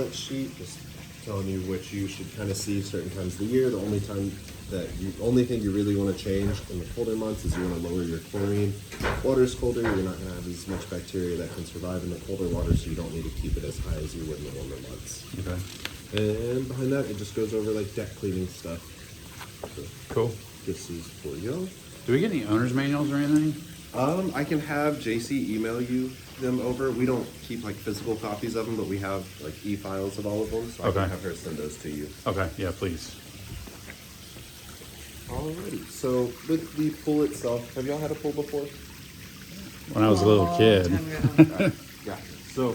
balance sheet, just telling you what you should kind of see certain times of the year. The only thing you really want to change in the colder months is you want to lower your chlorine. Water's colder, you're not going to have as much bacteria that can survive in the colder water, so you don't need to keep it as high as you would in the warmer months. Okay. And behind that, it just goes over like deck cleaning stuff. So Cool. this is for you. Do we get any owner's manuals or anything? I can have JC email you them over. We don't keep like physical copies of them, but we have like e-files of all of them, so I Okay. can have her send those to you. Okay, yeah, please. Alrighty, so with the pool itself, have y'all had a pool before? When I was a little kid. Yeah. So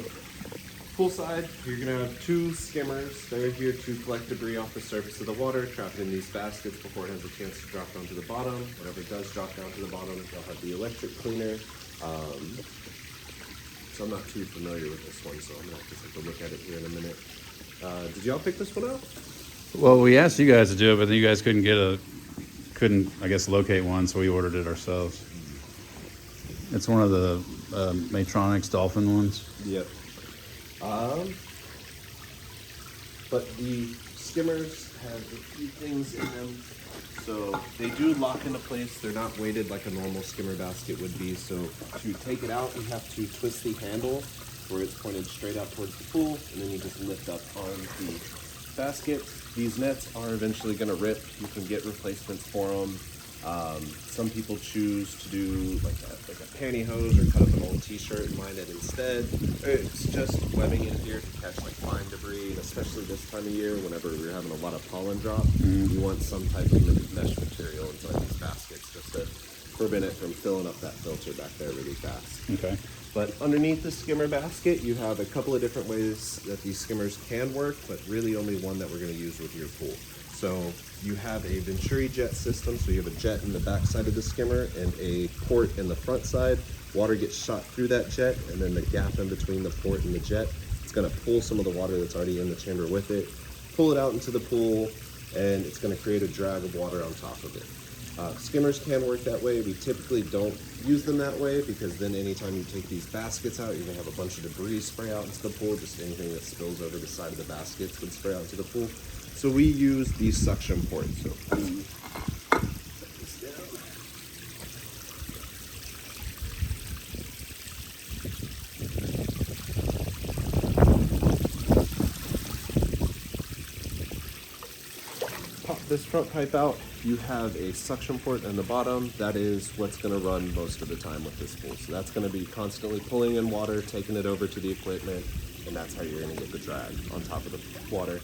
poolside, you're gonna have two skimmers. They're here to collect debris off the surface of the water, trap it in these baskets before it has a chance to drop down to the bottom. Whenever it does drop down to the bottom, you'll have the electric cleaner. So I'm not too familiar with this one, so I'm gonna have to take a look at it here in a minute. Did y'all pick this one out? Well, we asked you guys to do it, but you guys couldn't, I guess, locate one, so we ordered it ourselves. It's one of the Matronics Dolphin ones. Yep. But the skimmers have a few things in them. So they do lock into place. They're not weighted like a normal skimmer basket would be. So to take it out, you have to twist the handle where it's pointed straight out towards the pool, and then you just lift up on the basket. These nets are eventually going to rip. You can get replacements for them. Some people choose to do like a pantyhose or cut up an old t-shirt and line it instead. It's just webbing in here to catch like fine debris, and especially this time of year whenever we're having a lot of pollen drop, you want some type of mesh material inside these baskets just to prevent it from filling up that filter back there really fast. Okay. But underneath the skimmer basket, you have a couple of different ways that these skimmers can work, but really only one that we're going to use with your pool. So you have a Venturi jet system, so you have a jet in the back side of the skimmer and a port in the front side. Water gets shot through that jet, and then the gap in between the port and the jet, it's going to pull some of the water that's already in the chamber with it, pull it out into the pool, and it's going to create a drag of water on top of it. Skimmers can work that way. We typically don't use them that way because then anytime you take these baskets out, you're going to have a bunch of debris spray out into the pool. Just anything that spills over the side of the baskets would spray out into the pool. So we use these suction ports. So set this down. Pop this front pipe out. You have a suction port in the bottom. That is what's going to run most of the time with this pool. So that's going to be constantly pulling in water, taking it over to the equipment, and that's how you're going to get the drag on top of the water.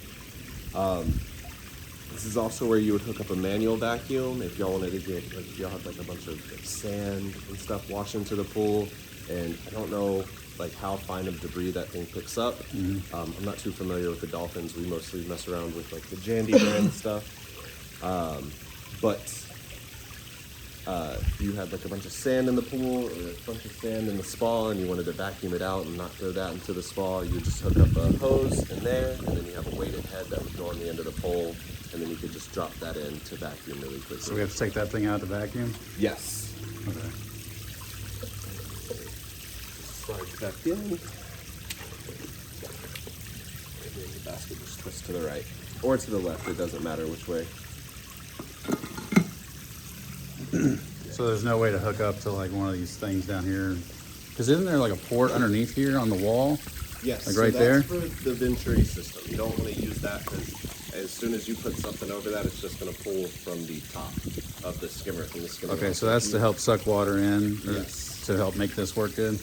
This is also where you would hook up a manual vacuum if y'all wanted to get, like, if y'all have like a bunch of sand and stuff wash into the pool, and I don't know like how fine of debris that thing picks up. I'm not too familiar with the Dolphins. We mostly mess around with like the Jandy brand stuff. But you had like a bunch of sand in the pool or a bunch of sand in the spa and you wanted to vacuum it out and not throw that into the spa, you just hook up a hose in there, and then you have a weighted head that would go on the end of the pole, and then you could just drop that in to vacuum really quickly. So we have to take that thing out to vacuum? Yes. Okay. Slide it back in. And then the basket just twists to the right or to the left. It doesn't matter which way. So there's no way to hook up to like one of these things down here? Because isn't there like a port underneath here on the wall? Yes, like so right that's there? for the Venturi system. You don't want to use that because as soon as you put something over that, it's just going to pull from the top of the skimmer, from the skimmer. Okay, so that's to help suck water in, or Yes. to help make this work good?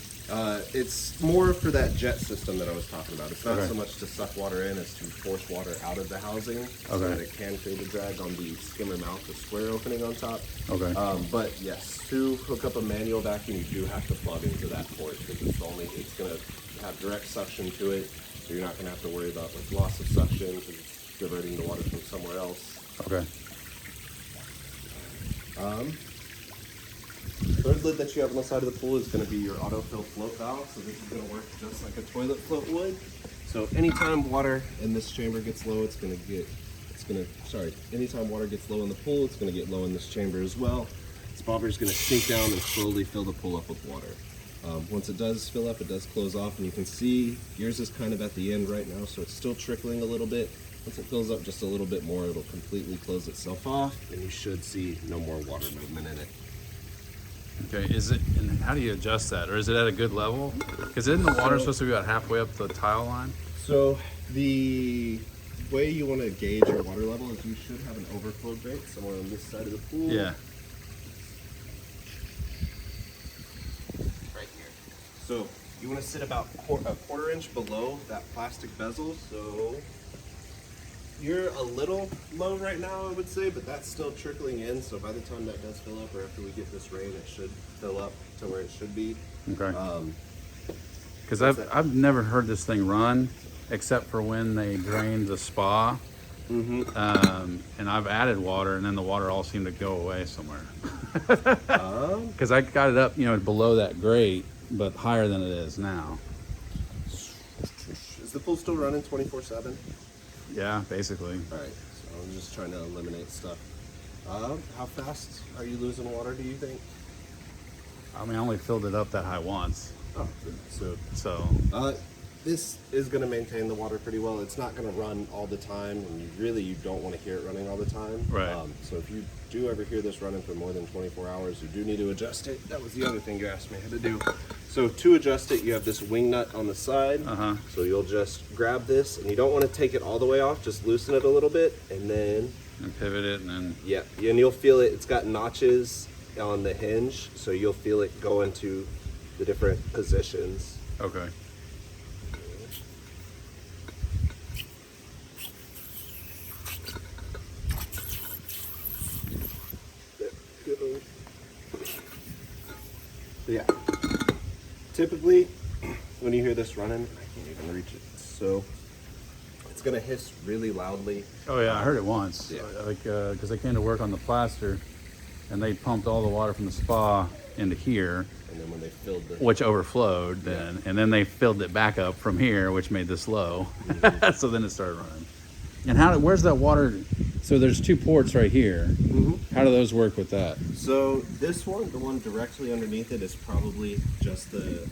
It's more for that jet system that I was talking about. It's not Okay. so much to suck water in as to force water out of the housing so Okay. that it can create a drag on the skimmer mouth, the square opening on top. Okay. But yes, to hook up a manual vacuum, you do have to plug into that port because it's going to have direct suction to it, so you're not going to have to worry about like loss of suction because it's diverting the water from somewhere else. Okay. Third lid that you have on the side of the pool is going to be your autofill float valve. So this is going to work just like a toilet float would. So anytime water in this chamber gets low, anytime water gets low in the pool, it's going to get low in this chamber as well. This bobber is going to sink down and slowly fill the pool up with water. Once it does fill up, it does close off, and you can see yours is kind of at the end right now, so it's still trickling a little bit. Once it fills up just a little bit more, it'll completely close itself off, and you should see no more water movement in it. Okay, and how do you adjust that? Or is it at a good level? Because isn't the water supposed to be about halfway up the tile line? So the way you want to gauge your water level is you should have an overflow drake somewhere on this side of the pool. Yeah. Right here. So you want to sit about a quarter inch below that plastic bezel. So you're a little low right now, I would say, but that's still trickling in. So by the time that does fill up, or after we get this rain, it should fill up to where it should be. Okay. Because I've never heard this thing run, except for when they drained the spa. And I've added water, and then the water all seemed to go away somewhere. Because I got it up, below that grate, but higher than it is now. Is the pool still running 24/7? Yeah, basically. All right, so I'm just trying to eliminate stuff. How fast are you losing water, do you think? I mean, I only filled it up that high once. Oh, So. This is going to maintain the water pretty well. It's not going to run all the time, and you don't want to hear it running all the time. Right. So if you do ever hear this running for more than 24 hours, you do need to adjust it. That was the other thing you asked me how to do. So to adjust it, you have this wing nut on the side. So you'll just grab this, and you don't want to take it all the way off. Just loosen it a little bit, and then... And pivot it, and then... Yeah, and you'll feel it. It's got notches on the hinge, so you'll feel it go into the different positions. Okay. Yeah. Typically, when you hear this running, I can't even reach it. So it's gonna hiss really loudly. Oh yeah, I heard it once. Yeah. Because I came to work on the plaster, and they pumped all the water from the spa into here, And then when they filled the... which overflowed then, and then they filled it back up from here, which made this low. So then it started running. And where's that water? So there's two ports right here. How do those work with that? So this one, the one directly underneath it, is probably just the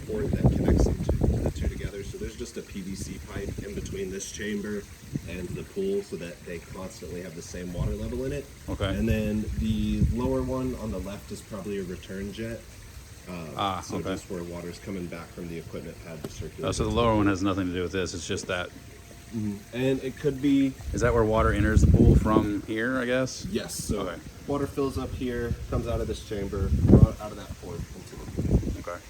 port that connects the two together. So there's just a PVC pipe in between this chamber and the pool, so that they constantly have the same water level in it. Okay. And then the lower one on the left is probably a return jet. So okay. just where water's coming back from the equipment pad to circulate. Oh, so the lower one has nothing to do with this. It's just that. And it could be... Is that where water enters the pool from here, I guess? Yes. So Okay. water fills up here, comes out of this chamber, out of that port into the pool. Okay.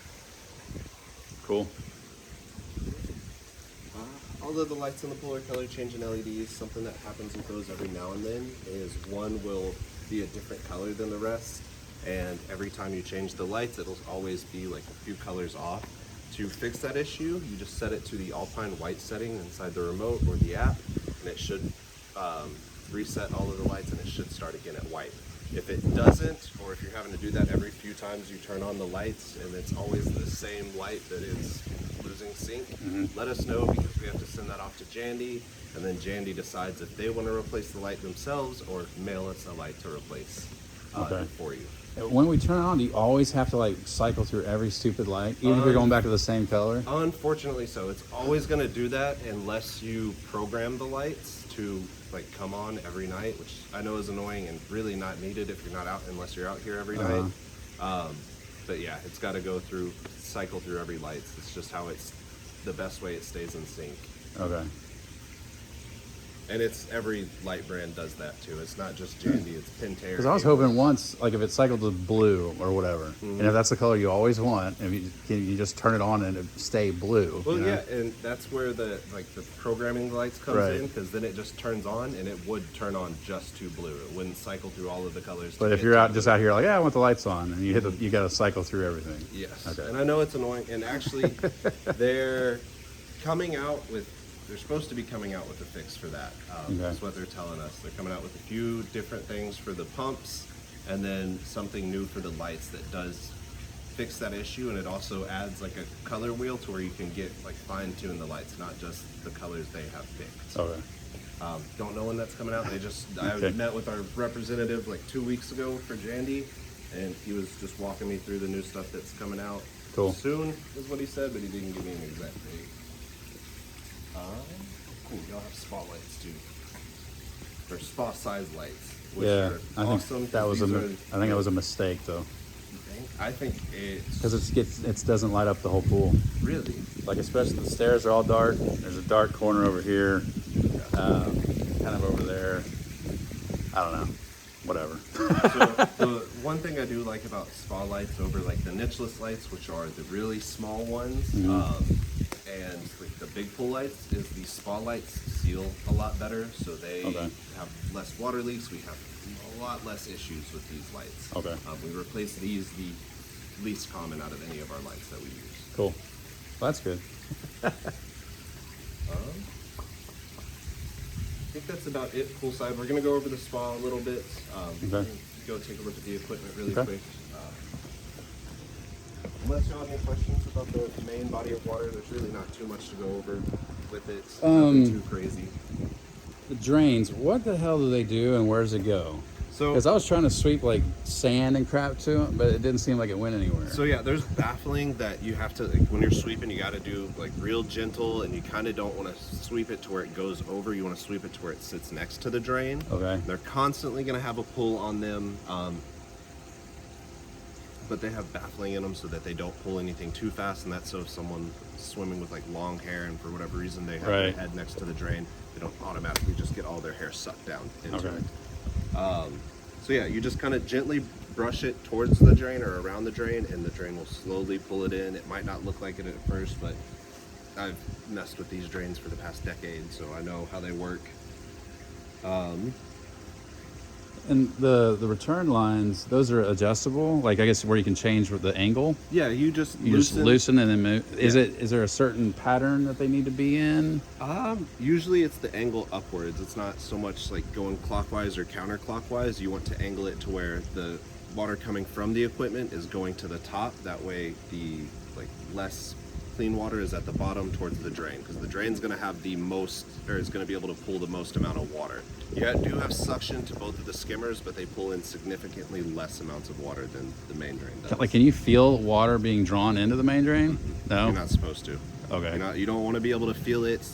Cool. Although the lights in the pool are color changing LEDs, something that happens with those every now and then is one will be a different color than the rest, and every time you change the lights, it'll always be like a few colors off. To fix that issue, you just set it to the Alpine white setting inside the remote or the app, and it should reset all of the lights, and it should start again at white. If it doesn't, or if you're having to do that every few times you turn on the lights and it's always the same light that is losing sync, let us know, because we have to send that off to Jandy, and then Jandy decides if they want to replace the light themselves or mail us a light to replace it for you. When we turn it on, do you always have to cycle through every stupid light, even if you're going back to the same color? Unfortunately so. It's always going to do that unless you program the lights to come on every night, which I know is annoying and really not needed if you're not out, unless you're out here every night. But yeah, it's got to cycle through every light. It's just how it's the best way it stays in sync. Okay. And it's every light brand does that too. It's not just Jandy, it's Pentair. Because I was hoping once, if it cycled to blue or whatever, and if that's the color you always want, if you just turn it on and it stay blue. Well, yeah, and that's where the programming lights comes in, because then it just turns on, and it would turn on just to blue. It wouldn't cycle through all of the colors. But if you're out here I want the lights on, and you you got to cycle through everything. Yes. Okay. And I know it's annoying, and actually, they're supposed to be coming out with a fix for that. That's what they're telling us. They're coming out with a few different things for the pumps, and then something new for the lights that does fix that issue, and it also adds a color wheel to where you can get fine tune the lights, not just the colors they have picked. Okay. Don't know when that's coming out. I met with our representative 2 weeks ago for Jandy, and he was just walking me through the new stuff that's coming out. Cool. Soon is what he said, but he didn't give me an exact date. Cool. Y'all have spa lights too. They're spa size lights. Which Yeah, are I awesome think that was because I think it was a mistake though, I think it's because it doesn't light up the whole pool. really. Like especially the stairs are all dark. There's a dark corner over here, kind of over there. I don't know, whatever. So the one thing I do like about spa lights over like the nicheless lights, which are the really small ones, and like the big pool lights, is the spa lights seal a lot better, so they have less water leaks. We have a lot less issues with these lights. Okay. We replace these the least common out of any of our lights that we use. Cool. Well, that's good. I think that's about it poolside. We're gonna go over the spa a little bit. Okay. Go take a look at the equipment really Okay. quick. Unless you have any questions about the main body of water, there's really not too much to go over with it. Nothing too crazy. The drains. What the hell do they do, and where does it go? So, Because I was trying to sweep like sand and crap to it, but it didn't seem like it went anywhere. so yeah, there's baffling that you have to, like, when you're sweeping, you got to do like real gentle, and you kind of don't want to sweep it to where it goes over. You want to sweep it to where it sits next to the drain. Okay. They're constantly going to have a pull on them, but they have baffling in them so that they don't pull anything too fast, and that's so if someone's swimming with like long hair and for whatever reason they have their Right. head next to the drain, they don't automatically just get all their hair sucked down into Okay. it. So yeah, you just kind of gently brush it towards the drain or around the drain, and the drain will slowly pull it in. It might not look like it at first, but I've messed with these drains for the past decade, so I know how they work. And the return lines, those are adjustable. Like I guess where you can change with the angle. Yeah, you just You just loosen and then move. Is there a certain pattern that they need to be in? Usually it's the angle upwards. It's not so much like going clockwise or counterclockwise. You want to angle it to where the water coming from the equipment is going to the top. That way the like less clean water is at the bottom towards the drain, because the drain's going to have the most, or is going to be able to pull the most amount of water. You do have suction to both of the skimmers, but they pull in significantly less amounts of water than the main drain does. Like, can you feel water being drawn into the main drain? No. You're not supposed to. Okay. You don't want to be able to feel it.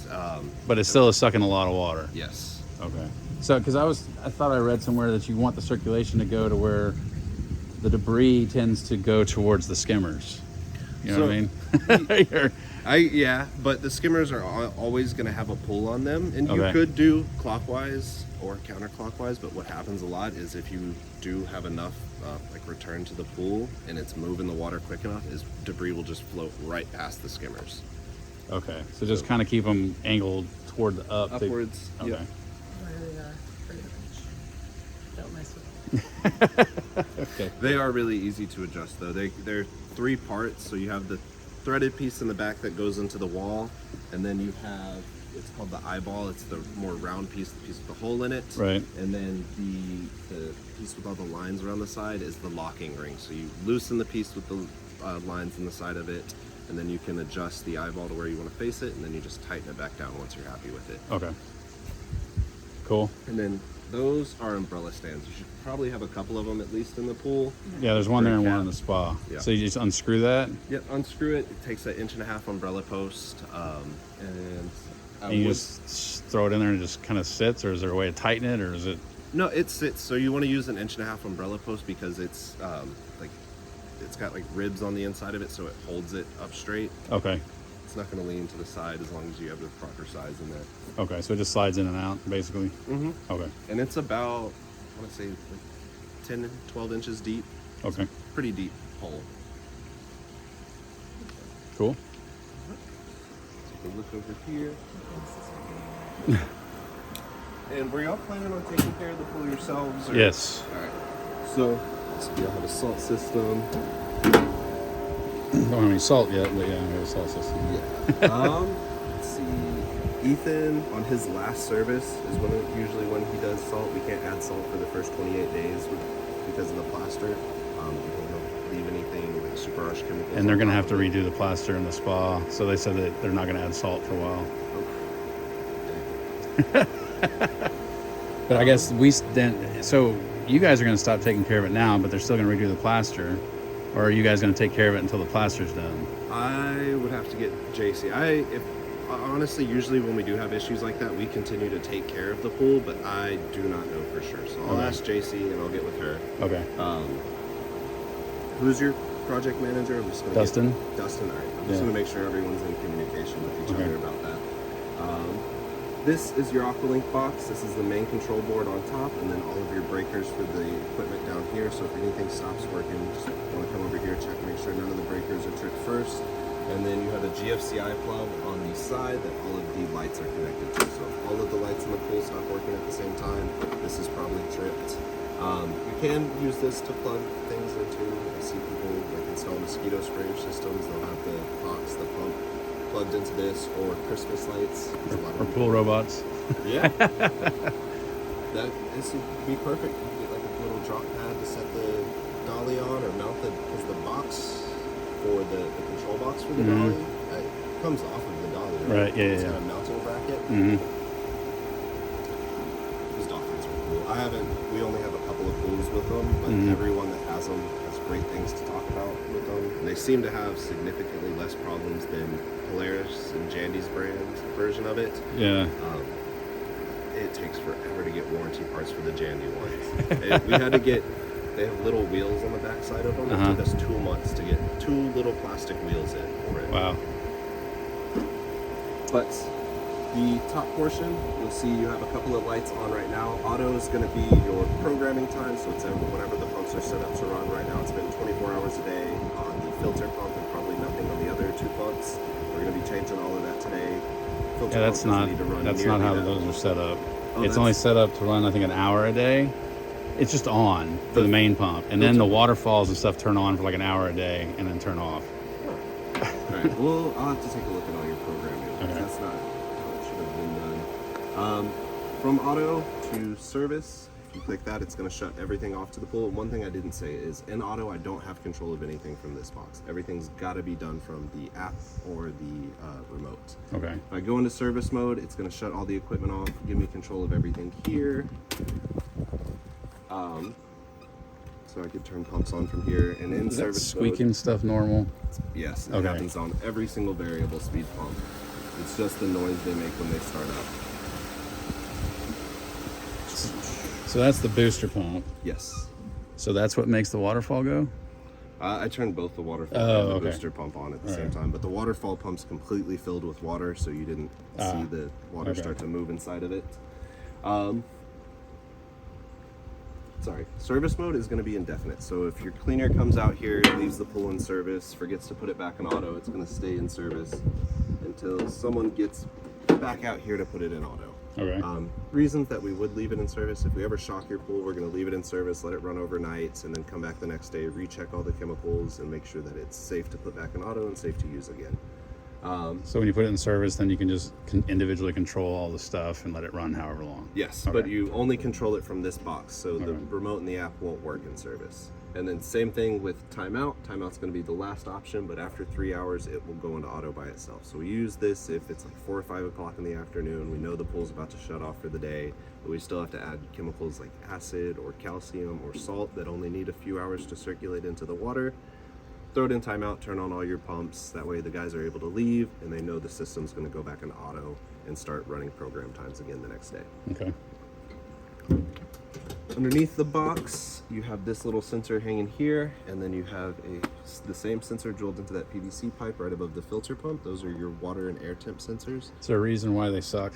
But it still is sucking a lot of water. Yes. Okay. So, because I thought I read somewhere that you want the circulation to go to where the debris tends to go towards the skimmers. You know what I mean? Yeah, but the skimmers are always going to have a pull on them, and you could do clockwise or counterclockwise. But what happens a lot is if you do have enough like return to the pool and it's moving the water quick enough, is debris will just float right past the skimmers. Okay. So just kind of keep them angled toward the Upwards. Okay. Yep. Really pretty much. Don't mess with them. Okay. They are really easy to adjust though. They're 3 parts. So you have the threaded piece in the back that goes into the wall, and then you have, it's called the eyeball. It's the more round piece, the piece with the hole in it. Right. And then the piece with all the lines around the side is the locking ring. So you loosen the piece with the lines in the side of it, and then you can adjust the eyeball to where you want to face it, and then you just tighten it back down once you're happy with it. Okay. Cool. And then those are umbrella stands. You should probably have a couple of them at least in the pool. Yeah, there's one there and Great one in cap. the spa. Yeah. So you just unscrew that, Yep, unscrew it. It takes an 1.5-inch umbrella post, and and you just throw it in there and it just kind of sits, or is there a way to tighten it, or is it? no, it sits. So you want to use an 1.5-inch umbrella post because it's like it's got like ribs on the inside of it, so it holds it up straight. Okay. It's not going to lean to the side as long as you have the proper size in there. Okay. So it just slides in and out, basically. Mm-hmm. Okay. And it's about, I want to say, like 10, 12 inches deep. Okay. Pretty deep hole. Cool. Take a look over here. And were y'all planning on taking care of the pool yourselves? Or? Yes. All right. So y'all have a salt system. Don't have any salt yet, but yeah, we have a salt system. Yeah. Let's see. Ethan, on his last service, is usually when he does salt. We can't add salt for the first 28 days because of the plaster. We don't want to leave anything like super harsh chemicals. And they're on gonna top have to of it. redo the plaster in the spa. So they said that they're not gonna add salt for a while. But I guess then. So you guys are gonna stop taking care of it now, but they're still gonna redo the plaster. Or are you guys going to take care of it until the plaster's done? I would have to get JC. Honestly, usually when we do have issues like that, we continue to take care of the pool, but I do not know for sure. So I'll ask JC and I'll get with her. Okay. Who's your project manager? I'm just gonna Dustin. Dustin. All right. I'm just gonna make sure everyone's in communication with each other about that. This is your Aqualink box. This is the main control board on top, and then all of your breakers for the equipment down here. So if anything stops working, just want to come over here, check, make sure none of the breakers are tripped first. And then you have a GFCI plug on the side that all of the lights are connected to. So if all of the lights in the pool stop working at the same time, this is probably tripped. You can use this to plug things into. I see people like install mosquito sprayer systems. They'll have the box, the pump plugged into this, or Christmas lights. Or pool robots. Yeah. This would be perfect. You get like a little drop pad to set the dolly on, or mount the, because the box for the control box for the dolly comes off of the dolly. Right, yeah, it's yeah. got a mounting bracket. These dolphins are cool. We only have a couple of pools with them, but everyone that has them has great things to talk about with them. And they seem to have significantly less problems than Polaris and Jandy's version of it. Yeah. It takes forever to get warranty parts for the Jandy ones. They have little wheels on the back side of them. It took us 2 months to get 2 little plastic wheels in for it. Wow. But the top portion, you'll see you have a couple of lights on right now. Auto is going to be your programming time, so it's whenever the pumps are set up to run. Right now it's been 24 hours a day on the filter pump and probably nothing on the other 2 pumps. We're going to be changing all of that today. Filter Yeah, that's pump doesn't need to run not nearly how that those are set up. Oh, It's only set up to run, I think, an hour a day. It's just on for the main pump, and then the waterfalls and stuff turn on for like an hour a day and then turn off. All right. Well, I'll have to take a look at all your programming. Okay. That's not how it should have been done. From auto to service, if you click that, it's going to shut everything off to the pool. One thing I didn't say is in auto, I don't have control of anything from this box. Everything's got to be done from the app or the remote. Okay. If I go into service mode, it's going to shut all the equipment off, give me control of everything here. So I could turn pumps on from here, and in Is that service squeaking mode, stuff normal? yes, it Okay. happens on every single variable speed pump. It's just the noise they make when they start up. So that's the booster pump. Yes. So that's what makes the waterfall go? I turned both the waterfall and the booster pump on at the same time, but the waterfall pump's completely filled with water, so you didn't see the water start to move inside of it. Sorry, service mode is going to be indefinite. So if your cleaner comes out here, leaves the pool in service, forgets to put it back in auto, it's going to stay in service until someone gets back out here to put it in auto. Okay. Reasons that we would leave it in service: if we ever shock your pool, we're going to leave it in service, let it run overnight, and then come back the next day, recheck all the chemicals, and make sure that it's safe to put back in auto and safe to use again. So when you put it in service, then you can just individually control all the stuff and let it run however long. Yes, but you only control it from this box, so the remote and the app won't work in service. And then same thing with timeout. Timeout's going to be the last option, but after 3 hours, it will go into auto by itself. So we use this if it's like 4 or 5 o'clock in the afternoon. We know the pool's about to shut off for the day, but we still have to add chemicals like acid or calcium or salt that only need a few hours to circulate into the water. Throw it in timeout, turn on all your pumps. That way the guys are able to leave and they know the system's going to go back in auto and start running program times again the next day. Okay. Underneath the box, you have this little sensor hanging here, and then you have the same sensor drilled into that PVC pipe right above the filter pump. Those are your water and air temp sensors. Is there a reason why they suck?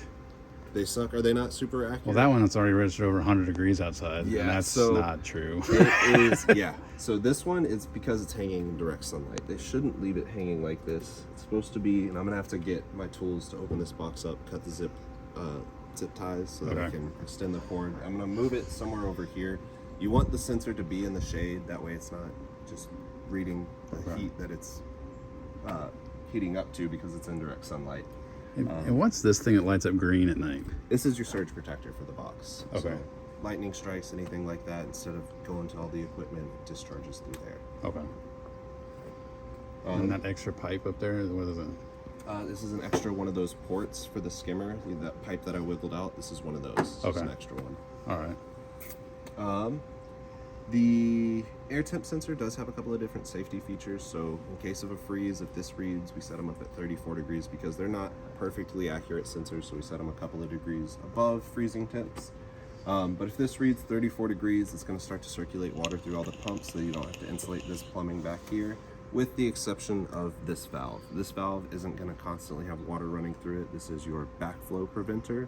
They suck. Are they not super accurate? Well, that one it's already registered over 100 degrees outside. Yeah, and that's so not true. It is, yeah. So this one is because it's hanging in direct sunlight. They shouldn't leave it hanging like this. It's supposed to be, and I'm gonna have to get my tools to open this box up, cut the zip ties so that I can extend the cord. I'm gonna move it somewhere over here. You want the sensor to be in the shade, that way it's not just reading the heat that it's heating up to because it's in direct sunlight. And what's this thing that lights up green at night? This is your surge protector for the box. Okay. So lightning strikes, anything like that, instead of going to all the equipment, it discharges through there. Okay. And that extra pipe up there, what is it? This is an extra one of those ports for the skimmer. That pipe that I wiggled out, this is one of those. It's just an extra one. All right. The air temp sensor does have a couple of different safety features. So in case of a freeze, if this reads, we set them up at 34 degrees because they're not perfectly accurate sensors. So we set them a couple of degrees above freezing temps. But if this reads 34 degrees, it's going to start to circulate water through all the pumps, so you don't have to insulate this plumbing back here, with the exception of this valve. This valve isn't going to constantly have water running through it. This is your backflow preventer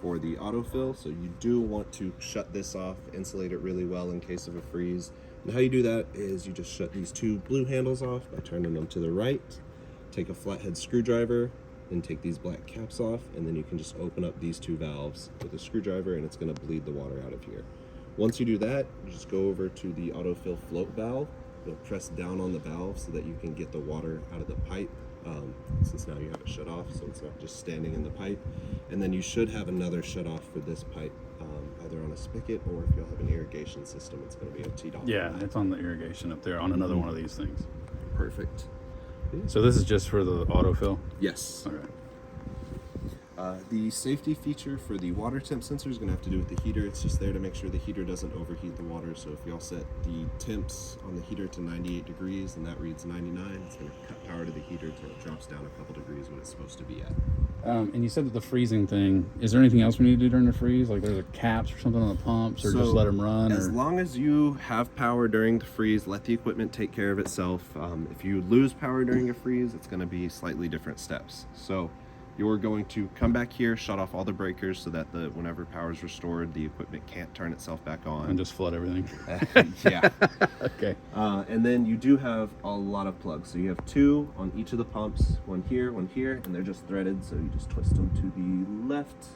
for the autofill. So you do want to shut this off, insulate it really well in case of a freeze. And how you do that is you just shut these two blue handles off by turning them to the right, take a flathead screwdriver, and take these black caps off, and then you can just open up these two valves with a screwdriver and it's going to bleed the water out of here. Once you do that, you just go over to the autofill float valve. You'll press down on the valve so that you can get the water out of the pipe, since now you have it shut off, so it's not just standing in the pipe. And then you should have another shut off for this pipe, either on a spigot, or if you'll have an irrigation system, it's going to be a teed off. Yeah, it's on the irrigation up there on another one of these things. Perfect. So this is just for the autofill? Yes. Okay. The safety feature for the water temp sensor is going to have to do with the heater. It's just there to make sure the heater doesn't overheat the water. So if y'all set the temps on the heater to 98 degrees and that reads 99, it's going to cut power to the heater till it drops down a couple degrees what it's supposed to be at. And you said that the freezing thing, is there anything else we need to do during the freeze? Like there's a caps or something on the pumps, or just let them run? As long as you have power during the freeze, let the equipment take care of itself. If you lose power during a freeze, it's going to be slightly different steps. So you're going to come back here, shut off all the breakers so that whenever power is restored, the equipment can't turn itself back on. And just flood everything? Yeah. Okay. And then you do have a lot of plugs. So you have two on each of the pumps, one here, and they're just threaded. So you just twist them to the left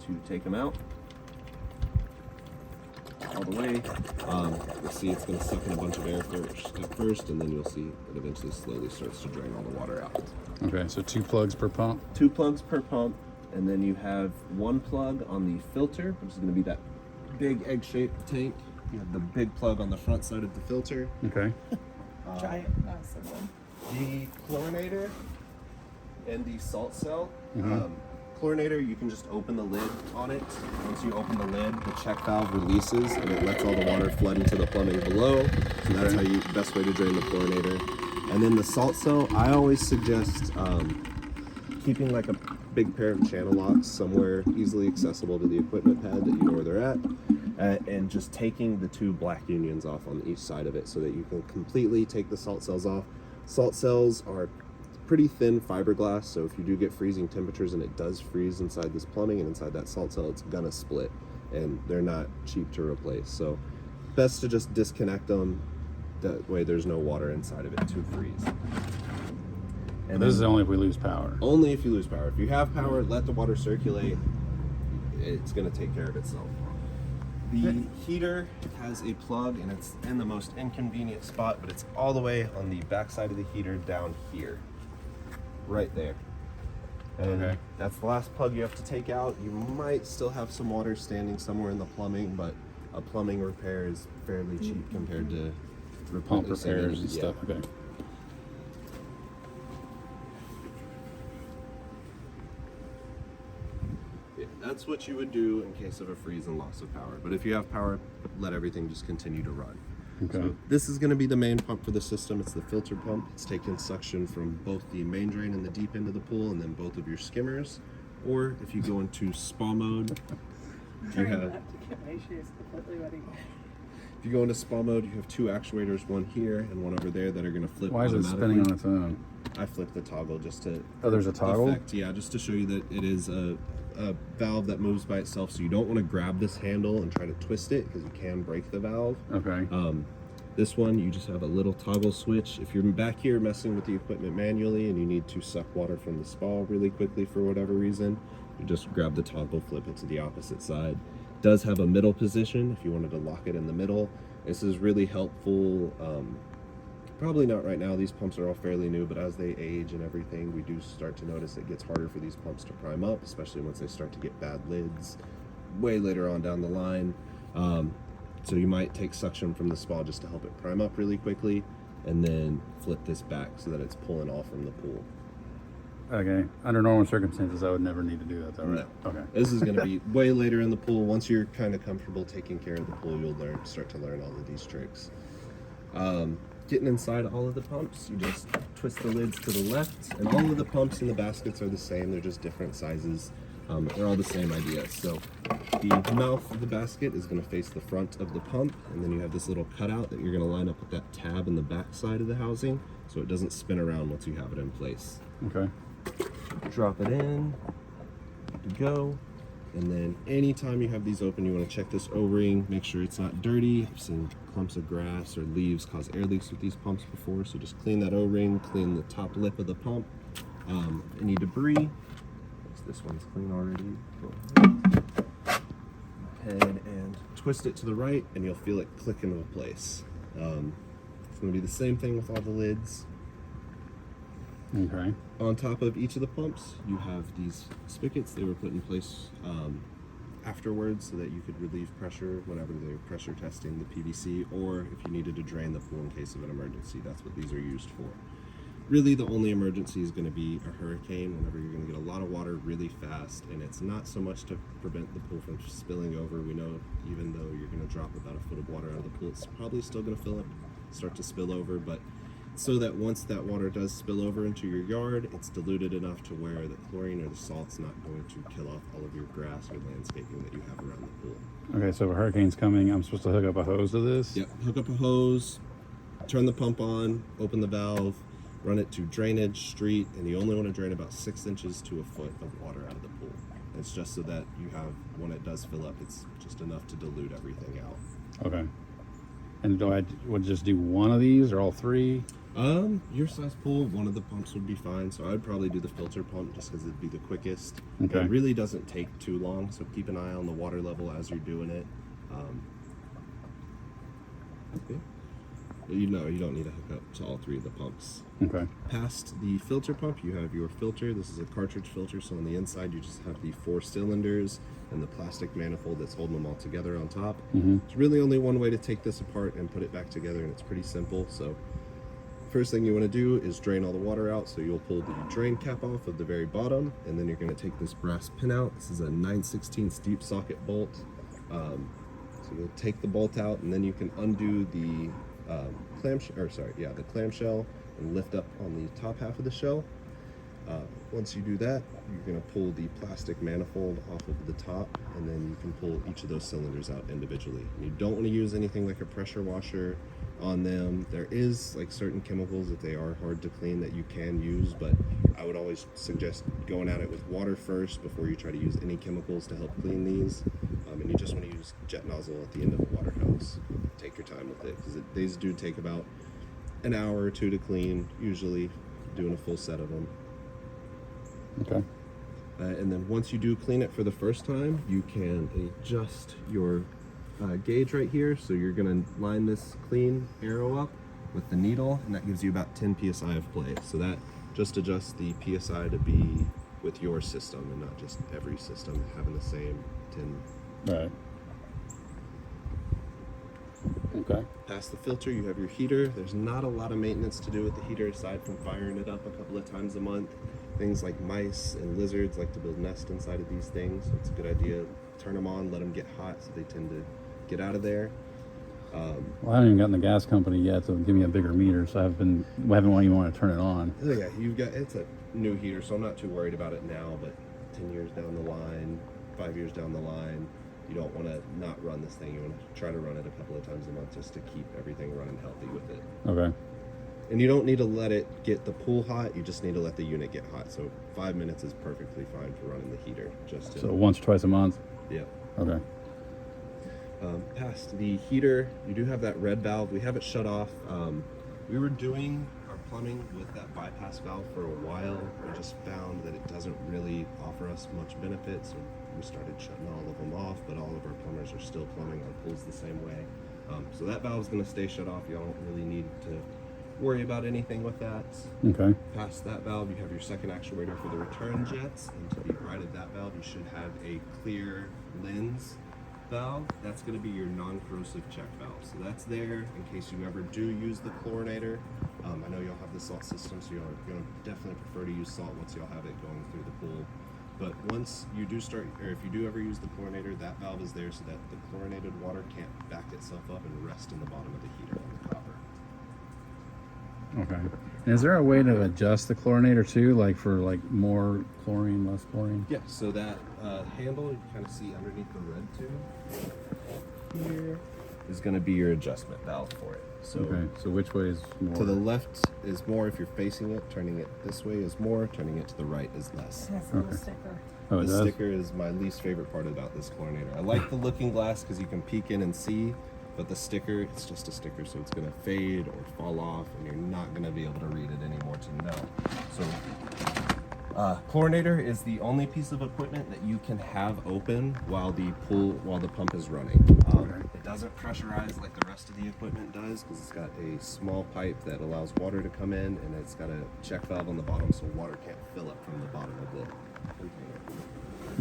to take them out. All the way. You'll see it's going to suck in a bunch of air at first, and then you'll see it eventually slowly starts to drain all the water out. Okay, so 2 plugs per pump? 2 plugs per pump, and then you have 1 plug on the filter, which is going to be that big egg-shaped tank. You have the big plug on the front side of the filter. Okay. Giant symbol. The chlorinator and the salt cell. Mhm. Chlorinator, you can just open the lid on it. Once you open the lid, the check valve releases and it lets all the water flood into the plumbing below. So that's best way to drain the chlorinator. And then the salt cell, I always suggest keeping like a big pair of channel locks somewhere easily accessible to the equipment pad that you know where they're at, and just taking the 2 black unions off on each side of it so that you can completely take the salt cells off. Salt cells are pretty thin fiberglass, so if you do get freezing temperatures and it does freeze inside this plumbing and inside that salt cell, it's gonna split, and they're not cheap to replace. So best to just disconnect them. That way there's no water inside of it to freeze. And this is only if we lose power. Only if you lose power. If you have power, let the water circulate. It's gonna take care of itself. The heater has a plug and it's in the most inconvenient spot, but it's all the way on the back side of the heater down here. Right there. And that's the last plug you have to take out. You might still have some water standing somewhere in the plumbing, but a plumbing repair is fairly cheap compared to Pump repairs and stuff. Okay. Yeah, that's what you would do in case of a freeze and loss of power. But if you have power, let everything just continue to run. Okay. So this is going to be the main pump for the system. It's the filter pump. It's taking suction from both the main drain and the deep end of the pool, and then both of your skimmers. Or if you go into spa mode, you have. To get my shoes completely ready. If you go into spa mode, you have 2 actuators, one here and one over there, that are going to flip. Why is it spinning on its own? I flipped the toggle just to. Oh, there's a toggle? Yeah, just to show you that it is a valve that moves by itself. So you don't want to grab this handle and try to twist it because you can break the valve. Okay. This one, you just have a little toggle switch. If you're back here messing with the equipment manually and you need to suck water from the spa really quickly for whatever reason, you just grab the toggle, flip it to the opposite side. It does have a middle position if you wanted to lock it in the middle. This is really helpful. Probably not right now. These pumps are all fairly new, but as they age and everything, we do start to notice it gets harder for these pumps to prime up, especially once they start to get bad lids way later on down the line. So you might take suction from the spa just to help it prime up really quickly, and then flip this back so that it's pulling off from the pool. Okay. Under normal circumstances, I would never need to do that, though, right? No. Okay. This is going to be way later in the pool. Once you're kind of comfortable taking care of the pool, you'll start to learn all of these tricks. Getting inside all of the pumps, you just twist the lids to the left, and all of the pumps in the baskets are the same. They're just different sizes. They're all the same idea. So the mouth of the basket is going to face the front of the pump, and then you have this little cutout that you're going to line up with that tab in the back side of the housing, so it doesn't spin around once you have it in place. Okay. Drop it in, good to go. And then anytime you have these open, you want to check this O-ring, make sure it's not dirty. I've seen clumps of grass or leaves cause air leaks with these pumps before, so just clean that O-ring, clean the top lip of the pump. Any debris, this one's clean already. Go ahead and twist it to the right, and you'll feel it click into place. It's going to be the same thing with all the lids. Okay. On top of each of the pumps, you have these spigots. They were put in place afterwards so that you could relieve pressure whenever they're pressure testing the PVC, or if you needed to drain the pool in case of an emergency. That's what these are used for. Really, the only emergency is going to be a hurricane, whenever you're going to get a lot of water really fast, and it's not so much to prevent the pool from spilling over. We know even though you're going to drop about a foot of water out of the pool, it's probably still going to fill up, start to spill over, but so that once that water does spill over into your yard, it's diluted enough to where the chlorine or the salt's not going to kill off all of your grass or landscaping that you have around the pool. Okay, so if a hurricane's coming, I'm supposed to hook up a hose to this? Yep, hook up a hose, turn the pump on, open the valve, run it to drainage, street, and you only want to drain about 6 inches to a foot of water out of the pool. It's just so that you have, when it does fill up, it's just enough to dilute everything out. Okay. And would just do one of these or all three? Your size pool, one of the pumps would be fine. So I'd probably do the filter pump just because it'd be the quickest. Okay. It really doesn't take too long, so keep an eye on the water level as you're doing it. Okay. You don't need to hook up to all 3 of the pumps. Okay. Past the filter pump, you have your filter. This is a cartridge filter, so on the inside you just have the 4 cylinders and the plastic manifold that's holding them all together on top. Mm-hmm. There's really only one way to take this apart and put it back together, and it's pretty simple. So first thing you want to do is drain all the water out. So you'll pull the drain cap off of the very bottom, and then you're going to take this brass pin out. This is a 9/16 deep socket bolt. So you'll take the bolt out, and then you can undo the the clamshell and lift up on the top half of the shell. Once you do that, you're going to pull the plastic manifold off of the top, and then you can pull each of those cylinders out individually. And you don't want to use anything like a pressure washer on them. There is like certain chemicals that they are hard to clean that you can use, but I would always suggest going at it with water first before you try to use any chemicals to help clean these. And you just want to use jet nozzle at the end of the water hose. Take your time with it, because these do take about an hour or 2 to clean, usually doing a full set of them. Okay. And then once you do clean it for the first time, you can adjust your gauge right here. So you're going to line this clean arrow up with the needle, and that gives you about 10 psi of play. So that just adjusts the psi to be with your system and not just every system having the same 10. Right. Okay. Past the filter, you have your heater. There's not a lot of maintenance to do with the heater aside from firing it up a couple of times a month. Things like mice and lizards like to build nests inside of these things. So it's a good idea. Turn them on, let them get hot, so they tend to get out of there. Well, I haven't even gotten the gas company yet to give me a bigger meter, so I haven't even want to turn it on. Oh yeah, it's a new heater, so I'm not too worried about it now, but 10 years down the line, 5 years down the line, you don't want to not run this thing. You want to try to run it a couple of times a month just to keep everything running healthy with it. Okay. And you don't need to let it get the pool hot, you just need to let the unit get hot. So 5 minutes is perfectly fine for running the heater. So once or twice a month? Yeah. Okay. Past the heater, you do have that red valve. We have it shut off. We were doing our plumbing with that bypass valve for a while. We just found that it doesn't really offer us much benefit, so we started shutting all of them off, but all of our plumbers are still plumbing our pools the same way. So that valve is going to stay shut off. You don't really need to worry about anything with that. Okay. Past that valve, you have your second actuator for the return jets, and to the right of that valve, you should have a clear lens valve, that's going to be your non-corrosive check valve. So that's there in case you ever do use the chlorinator. I know you'll have the salt system, so you're going to definitely prefer to use salt once you'll have it going through the pool. But once you do start, or if you do ever use the chlorinator, that valve is there so that the chlorinated water can't back itself up and rest in the bottom of the heater on the copper. Okay. And is there a way to adjust the chlorinator too, like for like more chlorine, less chlorine? Yeah, so that handle you kind of see underneath the red tube here is going to be your adjustment valve for it. So Okay. So which way is more? to the left is more if you're facing it, turning it this way is more, turning it to the right is less. It has a little Okay. sticker. Oh, it The does? sticker is my least favorite part about this chlorinator. I like the looking glass because you can peek in and see, but the sticker, it's just a sticker, so it's going to fade or fall off, and you're not going to be able to read it anymore to know. So, chlorinator is the only piece of equipment that you can have open while the pump is running. Okay. It doesn't pressurize like the rest of the equipment does because it's got a small pipe that allows water to come in, and it's got a check valve on the bottom, so water can't fill up from the bottom of the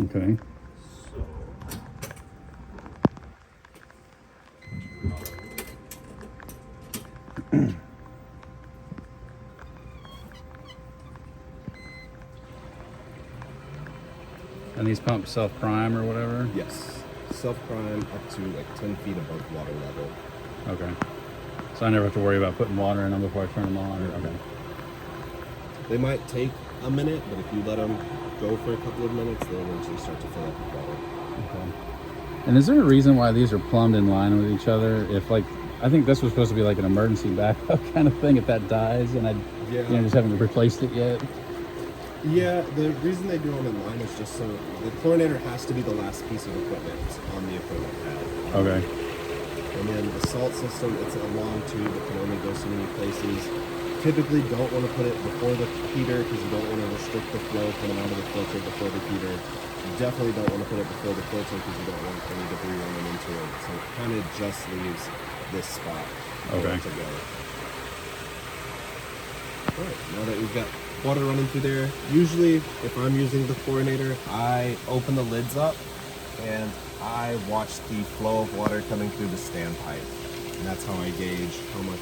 container. Okay. So, And these pumps self-prime or whatever? yes, self-prime up to like 10 feet above water level. Okay. So I never have to worry about putting water in them before I turn them on? Or, okay. They might take a minute, but if you let them go for a couple of minutes, they'll eventually start to fill up with water. Okay. And is there a reason why these are plumbed in line with each other? If like, I think this was supposed to be like an emergency backup kind of thing if that dies and I just haven't replaced it yet. Yeah, the reason they do them in line is just so the chlorinator has to be the last piece of equipment on the equipment pad. Okay. And then the salt system, it's a long tube, it can only go so many places. Typically don't want to put it before the heater because you don't want to restrict the flow coming out of the filter before the heater. You definitely don't want to put it before the filter because you don't want any debris running into it. So it kind of just leaves this spot for it to go. Alright, now that we've got water running through there, usually if I'm using the chlorinator, I open the lids up and I watch the flow of water coming through the standpipe. And that's how I gauge how much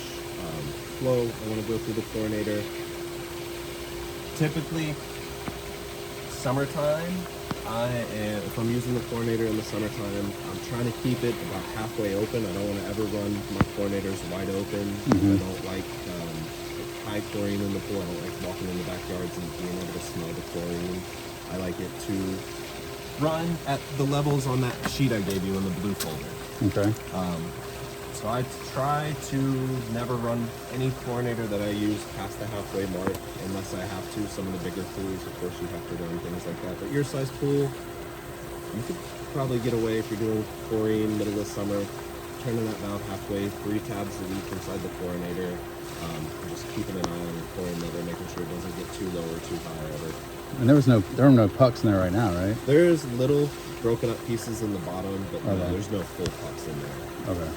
flow I want to go through the chlorinator. Typically, summertime, if I'm using the chlorinator in the summertime, I'm trying to keep it about halfway open. I don't want to ever run my chlorinators wide open. I don't like high chlorine in the pool. I don't like walking in the backyards and being able to smell the chlorine. I like it to run at the levels on that sheet I gave you in the blue folder. Okay. So I try to never run any chlorinator that I use past the halfway mark unless I have to. Some of the bigger pools, of course, you have to run things like that. But your size pool, you could probably get away if you're doing chlorine middle of summer, turning that valve halfway, 3 tabs a week inside the chlorinator. Just keeping an eye on your chlorine level, making sure it doesn't get too low or too high ever. And there are no pucks in there right now, right? There's little broken up pieces in the bottom, but no, Okay. there's no full pucks in there. Okay.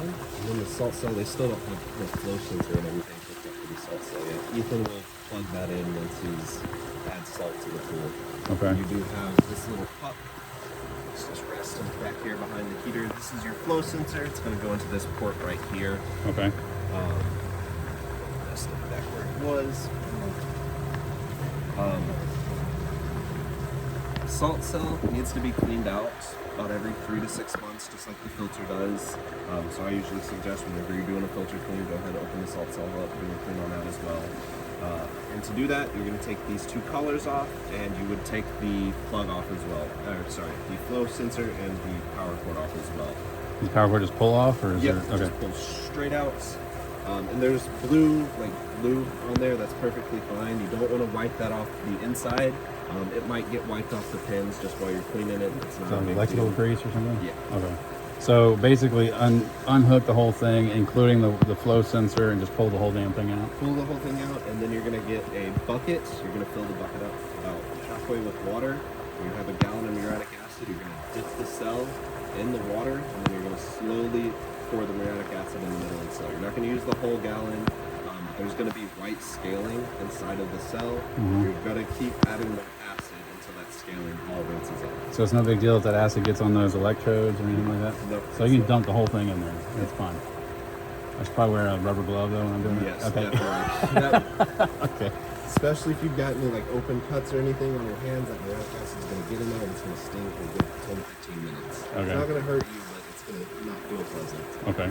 And then the salt cell, they still don't have the flow sensor and everything hooked up to the salt cell yet. Ethan will plug that in once he's adds salt to the pool. Okay. You do have this little puck. It's just resting back here behind the heater. This is your flow sensor. It's going to go into this port right here. Okay. Rest it back where it was. Salt cell needs to be cleaned out about every 3 to 6 months, just like the filter does. So I usually suggest whenever you're doing a filter clean, go ahead and open the salt cell up, do a clean on that as well. And to do that, you're going to take these 2 collars off, and you would take the plug off as well. The flow sensor and the power cord off as well. Does the power cord just pull off, or is Yep, there? Okay. just pull straight out. And there's blue on there. That's perfectly fine. You don't want to wipe that off the inside. It might get wiped off the pins just while you're cleaning it. It's not So a big electrical deal. grease or something? Yeah. Okay. So basically, unhook the whole thing, including the flow sensor, and just pull the whole damn thing out. Pull the whole thing out, and then you're going to get a bucket. You're going to fill the bucket up about halfway with water. You have a gallon of muriatic acid. You're going to dip the cell in the water, and then you're going to slowly pour the muriatic acid in the middle of the cell. You're not going to use the whole gallon. There's going to be white scaling inside of the cell. You're going to keep adding the acid until that scaling all rinses off. So it's no big deal if that acid gets on those electrodes or anything like that? Nope. So you can dump the whole thing in there. That's fine. I should probably wear a rubber glove though when I'm doing it? Yes, Okay. definitely. Okay. Especially if you've got any like open cuts or anything on your hands, that lactic acid is going to get in there and it's going to sting for a good 10 15 minutes. Okay. It's not going to hurt you, but it's going to not feel pleasant. Okay.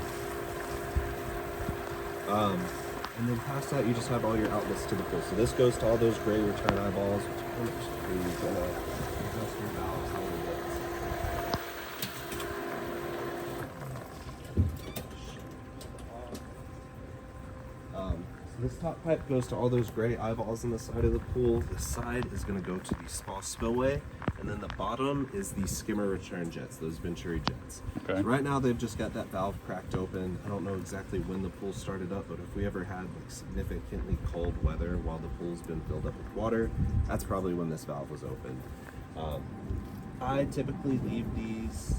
And then past that, you just have all your outlets to the pool. So this goes to all those gray return eyeballs, which are going to adjust your valves a little bit. So this top pipe goes to all those gray eyeballs on the side of the pool. This side is going to go to the small spillway, and then the bottom is the skimmer return jets, those Venturi jets. Okay. So right now they've just got that valve cracked open. I don't know exactly when the pool started up, but if we ever had like significantly cold weather while the pool's been filled up with water, that's probably when this valve was open. I typically leave these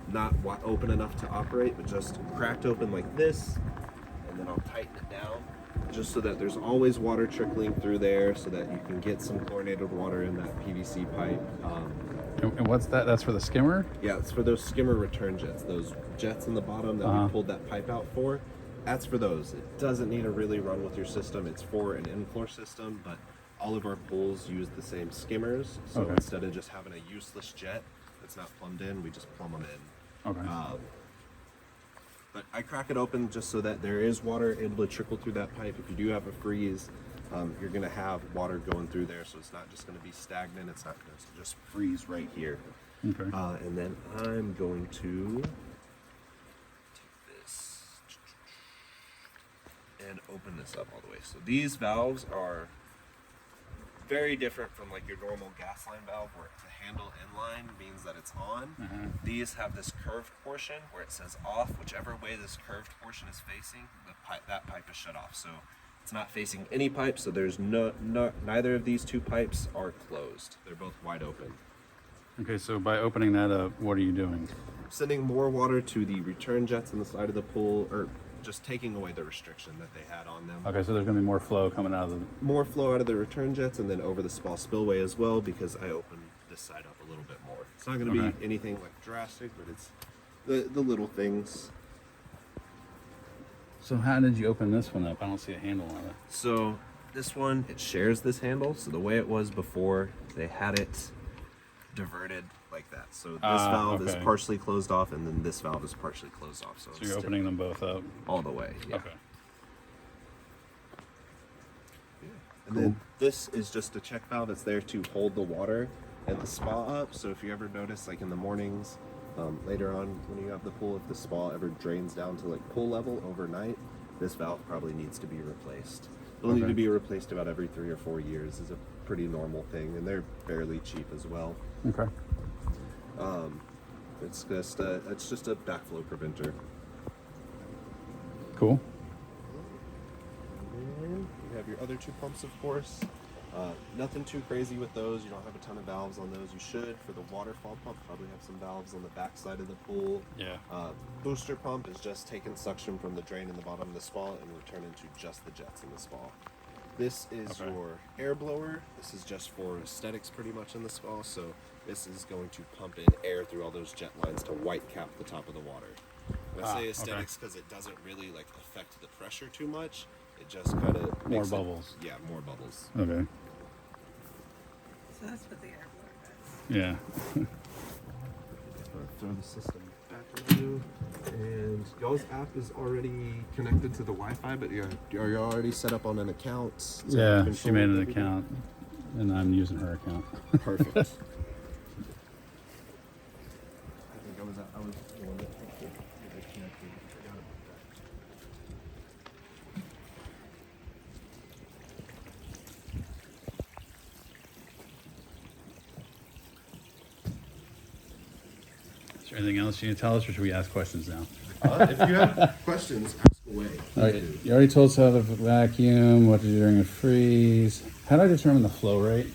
not open enough to operate, but just cracked open like this, and then I'll tighten it down just so that there's always water trickling through there so that you can get some chlorinated water in that PVC pipe. And what's that? That's for the skimmer? Yeah, it's for those skimmer return jets, those jets in the bottom that we pulled that pipe out for. That's for those. It doesn't need to really run with your system. It's for an in-floor system, but all of our pools use the same skimmers. So Okay. instead of just having a useless jet that's not plumbed in, we just plumb them in. Okay. But I crack it open just so that there is water able to trickle through that pipe. If you do have a freeze, you're going to have water going through there, so it's not just going to be stagnant. It's not going to just freeze right here. Okay. And then I'm going to take this and open this up all the way. So these valves are very different from like your normal gas line valve where the handle inline means that it's on. These have this curved portion where it says off. Whichever way this curved portion is facing, that pipe is shut off. So it's not facing any pipe, so there's neither of these two pipes are closed. They're both wide open. Okay, so by opening that up, what are you doing? Sending more water to the return jets on the side of the pool, or just taking away the restriction that they had on them. Okay, so there's gonna be more flow coming out of the. More flow out of the return jets and then over the small spillway as well, because I opened this side up a little bit more. It's not going to Okay. be anything like drastic, but it's the little things. So how did you open this one up? I don't see a handle on it. So this one, it shares this handle. So the way it was before, they had it diverted like that. So this valve is okay. partially closed off, and then this valve is partially closed off. So, So you're opening them both up. all the way. Yeah. Okay. And then this is just a check valve. It's there to hold the water and the spa up. So if you ever notice, like in the mornings, later on when you have the pool, if the spa ever drains down to like pool level overnight, this valve probably needs to be replaced. It'll need Okay. to be replaced about every 3 or 4 years. Is a pretty normal thing, and they're fairly cheap as well. Okay. It's just a backflow preventer. Cool. And you have your other two pumps, of course. Nothing too crazy with those. You don't have a ton of valves on those. You should. For the waterfall pump, probably have some valves on the back side of the pool. Yeah. Booster pump is just taking suction from the drain in the bottom of the spa and returning to just the jets in the spa. This is Okay. your air blower. This is just for aesthetics pretty much in the spa. So this is going to pump in air through all those jet lines to white cap the top of the water. And I say okay. aesthetics because it doesn't really like affect the pressure too much. It just kind of More bubbles. Yeah, more bubbles. Okay. So that's what the air blower does. Yeah. Throw the system back in you. And y'all's app is already connected to the Wi-Fi, but are you already set up on an account? So you Yeah, can she control made an everything? account, and I'm using her account. Perfect. I think I was the one that connected. Forgot about that. Is there anything else you need to tell us, or should we ask questions now? If you have questions, ask away. All right, you already told us how to vacuum, what to do during a freeze. How do I determine the flow rate?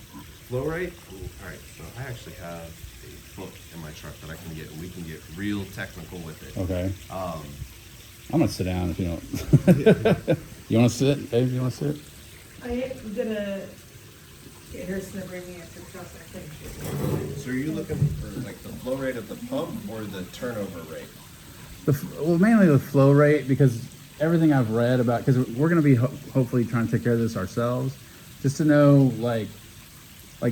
Flow rate? All right, so I actually have a book in my truck that I can get. We can get real technical with it. Okay. I'm gonna sit down if you don't. You wanna sit, Dave? You wanna sit? I'm gonna get her to bring me a picture so I can So are you looking for like the flow rate of the pump or the turnover rate? Well, mainly the flow rate, because everything I've read about, because we're going to be hopefully trying to take care of this ourselves, just to know, like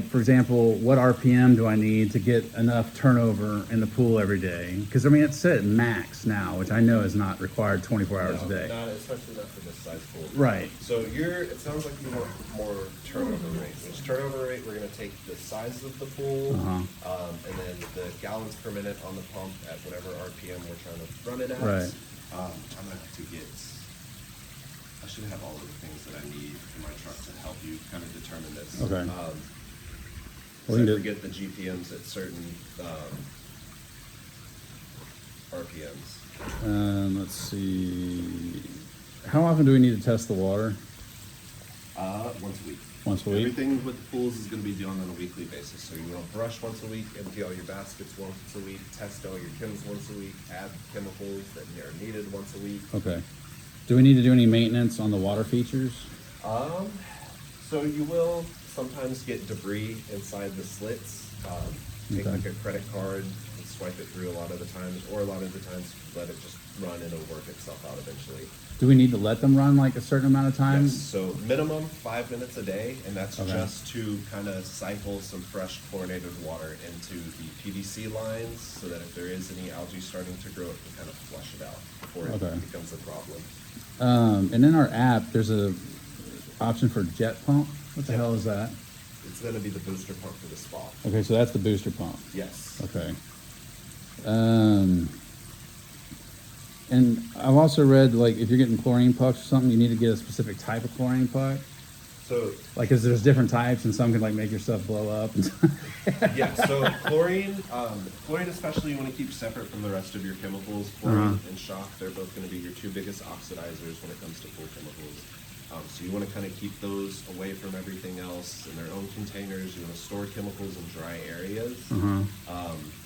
for example, what RPM do I need to get enough turnover in the pool every day? Because I mean, it's set at max now, which I know is not required 24 hours a day. Not, especially not for this size pool. Right. So it sounds like you want more turnover rate. Which turnover rate, we're going to take the size of the pool, and then the gallons per minute on the pump at whatever RPM we're trying to run it at. Right. I'm going to have to get, I should have all of the things that I need in my truck to help you kind of determine this. Okay. So I forget the GPMs at certain RPMs. Let's see. How often do we need to test the water? Once a week. Once a week? Everything with the pools is going to be done on a weekly basis. So you want to brush once a week, empty all your baskets once a week, test all your chems once a week, add chemicals that are needed once a week. Okay. Do we need to do any maintenance on the water features? So you will sometimes get debris inside the slits. Take Okay. like a credit card and swipe it through a lot of the times, or a lot of the times let it just run and it'll work itself out eventually. Do we need to let them run like a certain amount of time? Yes, so minimum 5 minutes a day, and that's Okay. just to kind of cycle some fresh chlorinated water into the PVC lines so that if there is any algae starting to grow, it can kind of flush it out before it Okay. becomes a problem. And in our app, there's a option for jet pump. What the Jet hell is that? It's going to be the booster pump for the spa. Okay, so that's the booster pump. Yes. Okay. And I've also read, like, if you're getting chlorine pucks or something, you need to get a specific type of chlorine puck. So Like, 'cause there's different types, and some can like make your stuff blow up. yeah, so chlorine especially you want to keep separate from the rest of your chemicals. Chlorine and shock, they're both going to be your two biggest oxidizers when it comes to pool chemicals. So you want to kind of keep those away from everything else in their own containers. You want to store chemicals in dry areas.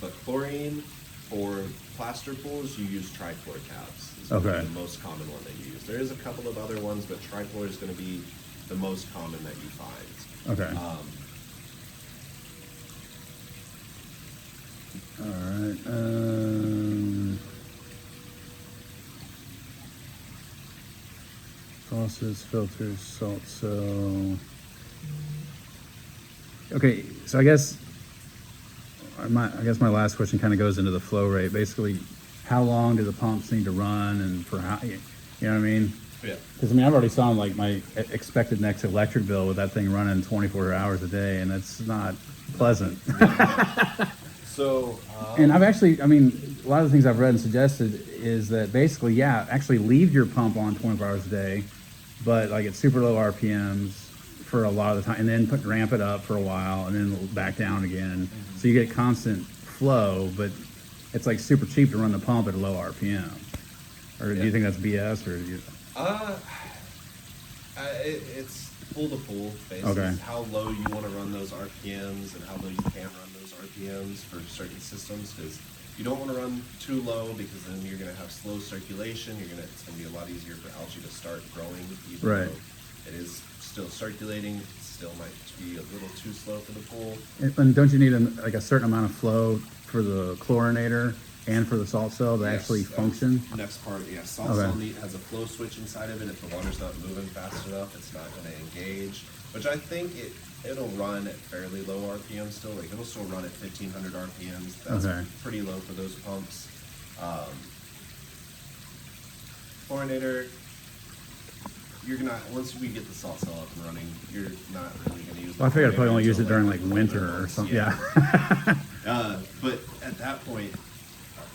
But chlorine for plaster pools, you use trichlor caps. It's gonna be Okay. the most common one that you use. There is a couple of other ones, but trichlor is going to be the most common that you find. Okay. All right. Faucets, filters, salt cell. Okay, so I guess my last question kind of goes into the flow rate. Basically, how long do the pumps need to run, and for how? You know what I mean? Yeah. Because I mean, I've already saw like my expected next electric bill with that thing running 24 hours a day, and that's not pleasant. So, And I've actually, I mean, a lot of the things I've read and suggested is that basically, yeah, actually leave your pump on 24 hours a day, but like at super low RPMs for a lot of the time, and then ramp it up for a while, and then back down again. So you get constant flow, but it's like super cheap to run the pump at a low RPM. Or do you think that's BS, or do you? It's pool to pool basis. Okay. How low you want to run those RPMs and how low you can run those RPMs for certain systems, because you don't want to run too low because then you're going to have slow circulation. It's going to be a lot easier for algae to start growing, even Right. though it is still circulating. It still might be a little too slow for the pool. And don't you need like a certain amount of flow for the chlorinator and for the salt cell to Yes, actually that was function? the next part, yeah. Salt Okay. cell has a flow switch inside of it. If the water's not moving fast enough, it's not going to engage. Which I think it'll run at fairly low RPM still. Like it'll still run at 1500 RPMs. That's Okay. pretty low for those pumps. Chlorinator, you're not, once we get the salt cell up and running, you're not really going to use. Well, I figured I'd probably only use it until, during like the winter winter or months. something. Yeah. But at that point,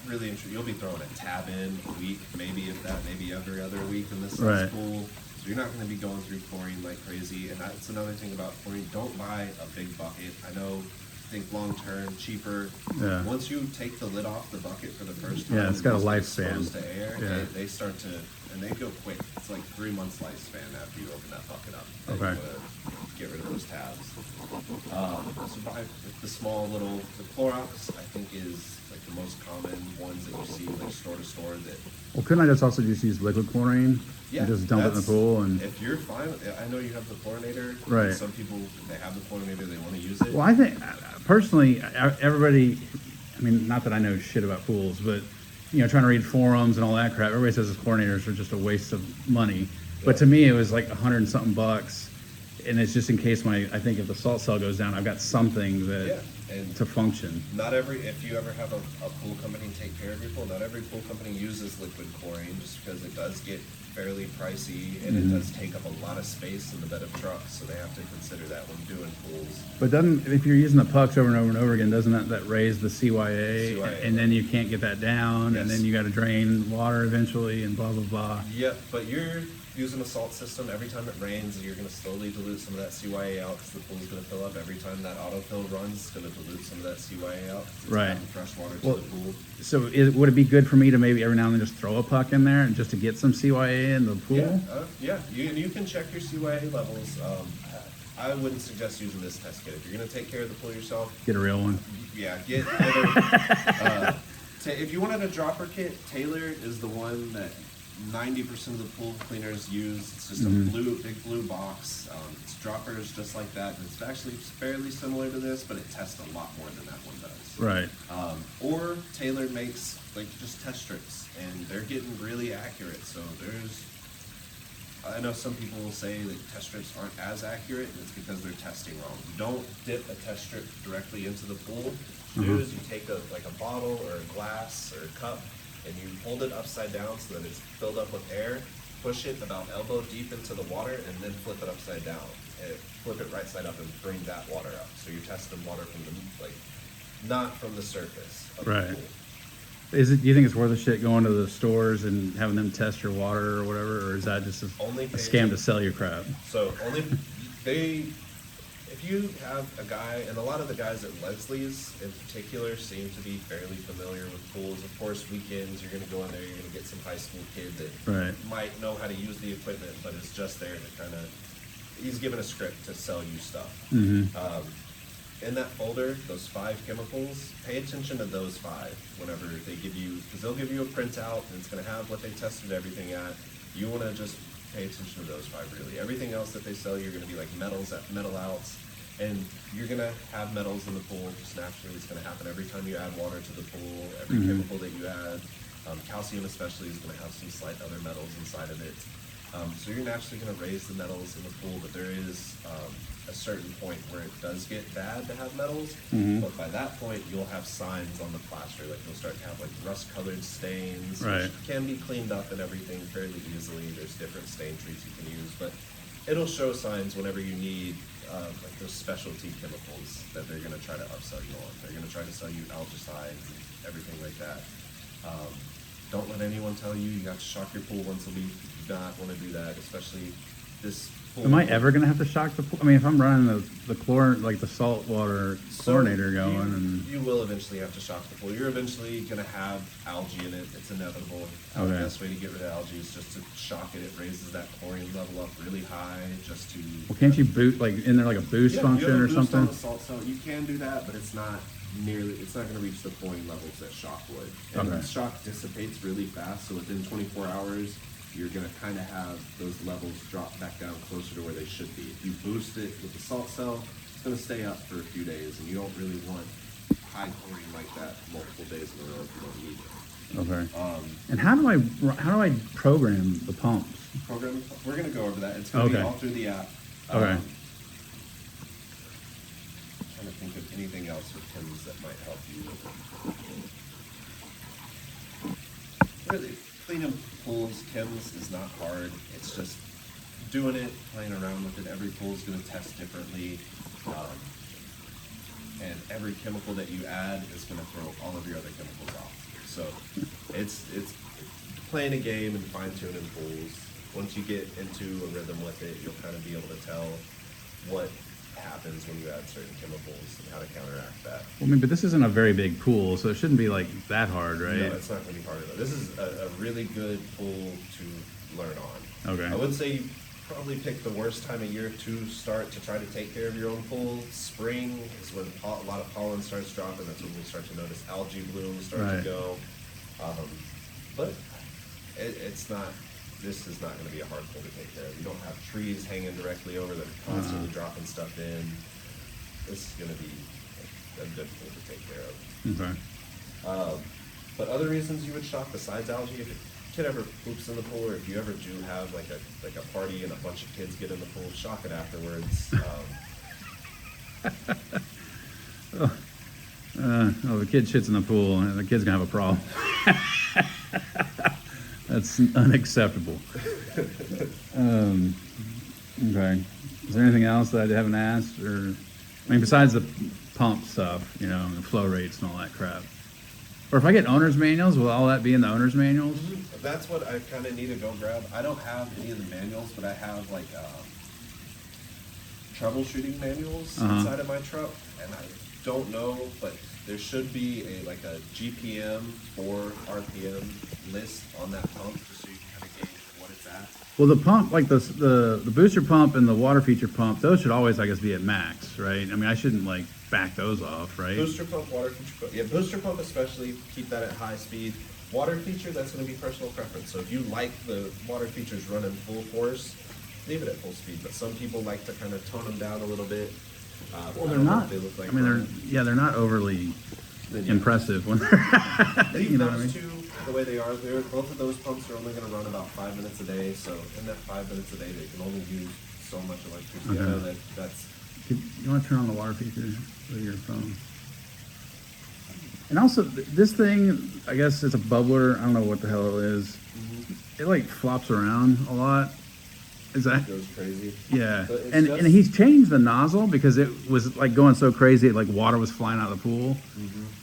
really interesting. You'll be throwing a tab in a week, maybe if that, maybe every other week in this Right. pool. So you're not going to be going through chlorine like crazy. And that's another thing about chlorine. Don't buy a big bucket. I know, think long term, cheaper. Yeah. Once you take the lid off the bucket for the first time, Yeah, it's got a and get lifespan. exposed to air, Yeah. they start to, and they go quick. It's like 3 months lifespan after you open that bucket up. that Okay. You want to get rid of those tabs. So buy the small little, the Clorox, I think is like the most common ones that you see like store to store that. Well, couldn't I just also just use liquid chlorine? And just dump it in the that's- pool and. If you're fine, I know you have the chlorinator. Right. Some people, if they have the chlorinator, they want to use it. Well, I think personally, everybody. I mean, not that I know shit about pools, but trying to read forums and all that crap. Everybody says this chlorinators are just a waste of money. But to me, it was like $100 and something bucks, and it's just in case I think if the salt cell goes down, I've got something that and to function. not if you ever have a pool company take care of your pool, not every pool company uses liquid chlorine just because it does get fairly pricey and it does take up a lot of space in the bed of trucks, so they have to consider that when doing pools. But if you're using the pucks over and over and over again, doesn't that raise the CYA, CYA. and then you can't get that down, Yes. and then you got to drain water eventually, and blah blah blah. Yep, but you're using a salt system. Every time it rains, you're going to slowly dilute some of that CYA out because the pool's going to fill up. Every time that autofill runs, it's going to dilute some of that CYA out. It's Right. adding fresh water to Well, the pool. So would it be good for me to maybe every now and then just throw a puck in there and just to get some CYA in the pool? Yeah. You can check your CYA levels. I wouldn't suggest using this test kit. If you're going to take care of the pool yourself, Get a real one. yeah, get either, if you wanted a dropper kit, Taylor is the one that 90% of the pool cleaners use. It's just a big blue box. Its dropper is just like that. It's actually fairly similar to this, but it tests a lot more than that one does. Right. Or Taylor makes like just test strips, and they're getting really accurate. So I know some people will say that test strips aren't as accurate, and it's because they're testing wrong. Don't dip a test strip directly into the pool. What you do is you take a bottle or a glass or a cup, and you hold it upside down so that it's filled up with air, push it about elbow deep into the water, and then flip it upside down. And flip it right side up and bring that water up. So you're testing water from not from the surface of Right. the pool. Do you think it's worth a shit going to the stores and having them test your water or whatever, or is that just a scam to sell your crap? So if you have a guy, and a lot of the guys at Leslie's in particular seem to be fairly familiar with pools. Of course, weekends you're going to go in there, you're going to get some high school kid that Right. might know how to use the equipment, but is just there to kind of, he's given a script to sell you stuff. In that folder, those 5 chemicals, pay attention to those 5 whenever they give you, because they'll give you a printout and it's going to have what they tested everything at. You want to just pay attention to those 5 really. Everything else that they sell you are going to be like metal outs, and you're going to have metals in the pool. Just naturally, it's going to happen every time you add water to the pool. Every chemical that you add, calcium especially, is going to have some slight other metals inside of it. So you're naturally going to raise the metals in the pool, but there is a certain point where it does get bad to have metals. But by that point, you'll have signs on the plaster. Like you'll start to have like rust-colored stains, Right. which can be cleaned up and everything fairly easily. There's different stain treats you can use, but it'll show signs whenever you need like those specialty chemicals that they're going to try to upsell you on. They're going to try to sell you algicides and everything like that. Don't let anyone tell you have to shock your pool once a week. You do not want to do that, especially this pool. Am I ever gonna have to shock the pool? I mean, if I'm running the the salt water chlorinator going, and you will eventually have to shock the pool. You're eventually going to have algae in it. It's inevitable. The Okay. best way to get rid of algae is just to shock it. It raises that chlorine level up really high just to... well, can't you boot in there like a boost Yeah, function you have a or boost something? on the salt cell. You can do that, but it's not going to reach the chlorine levels that shock would. And Okay. shock dissipates really fast, so within 24 hours, you're going to kind of have those levels drop back down closer to where they should be. If you boost it with the salt cell, it's going to stay up for a few days, and you don't really want high chlorine like that multiple days in a row if you don't need it. Okay. And how do I program the pumps? Program, we're going to go over that. It's going to be Okay. all through the app. Okay. Trying to think of anything else with Tim's that might help you with it. Really, cleaning pools, chems is not hard. It's just doing it, playing around with it. Every pool is going to test differently. And every chemical that you add is going to throw all of your other chemicals off. So it's playing a game and fine-tuning pools. Once you get into a rhythm with it, you'll kind of be able to tell what happens when you add certain chemicals and how to counteract that. Well, I mean, but this isn't a very big pool, so it shouldn't be like that hard, right? No, it's not going to be hard enough. This is a really good pool to learn on. Okay. I would say probably pick the worst time of year to start to try to take care of your own pool. Spring is when a lot of pollen starts dropping. That's when we start to notice algae blooms start to Right. go. But it's not. This is not going to be a hard pool to take care of. You don't have trees hanging directly over that are constantly dropping stuff in. This is going to be a good pool to take care of. Okay. But other reasons you would shock besides algae, if a kid ever poops in the pool, or if you ever do have like a party and a bunch of kids get in the pool, shock it afterwards. Oh, the kid shits in the pool, and the kid's gonna have a problem. That's unacceptable. Okay. Is there anything else that I haven't asked, or I mean, besides the pump stuff, you know, and the flow rates and all that crap? Or if I get owner's manuals, will all that be in the owner's manuals? That's what I kind of need to go grab. I don't have any of the manuals, but I have like troubleshooting manuals inside of my truck, and I don't know, but there should be a GPM or RPM list on that pump, just so you can kind of gauge what it's at. Well, the pump, like the booster pump and the water feature pump, those should always, I guess, be at max, right? I mean, I shouldn't like back those off, right? Booster pump, water feature pump. Yeah, booster pump especially, keep that at high speed. Water feature, that's going to be personal preference. So if you like the water features running full force, leave it at full speed. But some people like to kind of tone them down a little bit. Well, they're not. I mean, they're not overly impressive when they're. Leave You know what I those mean? two the way they are. Both of those pumps are only going to run about 5 minutes a day. So in that 5 minutes a day, they can only use so much electricity. I know that's. You want to turn on the water feature with your phone? And also, this thing, I guess it's a bubbler. I don't know what the hell it is. It like flops around a lot. Is that? Goes crazy. Yeah. But it's And just- and he's changed the nozzle because it was like going so crazy, like water was flying out of the pool.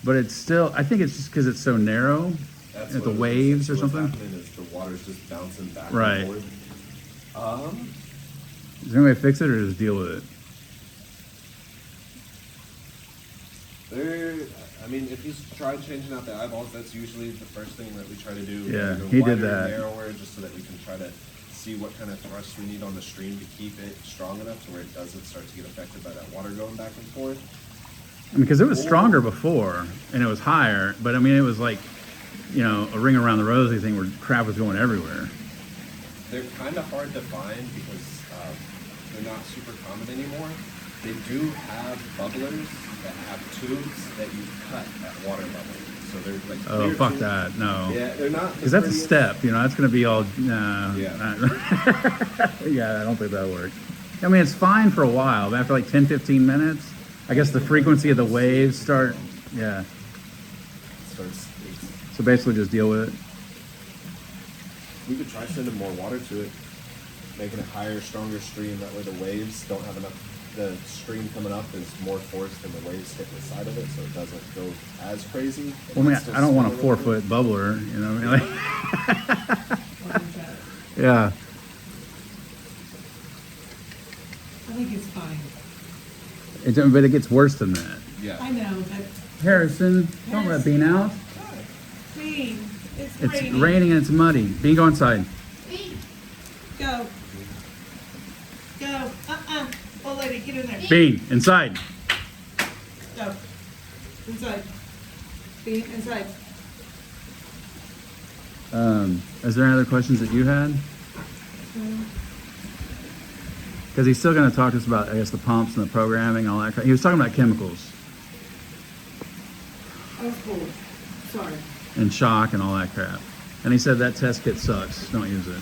But it's still, I think it's just because it's so narrow That's at the what it is. waves or What's something. happening is the water's just bouncing back Right. and forth. Is there any way to fix it or just deal with it? I mean, if he's tried changing out the eyeballs, that's usually the first thing that we try to do. Yeah, Go he did wider, that. narrower, just so that we can try to see what kind of thrust we need on the stream to keep it strong enough to where it doesn't start to get affected by that water going back and forth. I mean, because it was stronger before and it was higher, but I mean, it was like, you know, a ring around the rosy thing where crap was going everywhere. They're kind of hard to find because they're not super common anymore. They do have bubblers that have tubes that you cut at water level. So they're like Oh, clear fuck tubes. that. No. Yeah, they're not. Because that's a step, you know, that's going to be all, Yeah. yeah, I don't think that works. I mean, it's fine for a while, but after like 10, 15 minutes, I guess the frequency of the waves start, yeah. Starts. So basically just deal with it. We could try sending more water to it, making a higher, stronger stream. That way the waves don't have enough. The stream coming up is more force than the waves hitting the side of it, so it doesn't go as crazy. Well, I mean, Still I don't want a spin little bit. 4-foot bubbler, you know what I mean? Like, What is that? yeah. I think it's fine. But it gets worse than that. Yeah. I know, but Harrison, don't let Bean out. Bean, it's It's raining. raining and it's muddy. Bean, go inside. Bean, go. Go. Old lady, get in there. Bean, inside. Go. Inside. Bean, inside. Is there any other questions that you had? Because he's still going to talk to us about, I guess, the pumps and the programming and all that crap. He was talking about chemicals Oh, cool. Sorry. and shock and all that crap. And he said that test kit sucks. Don't use it.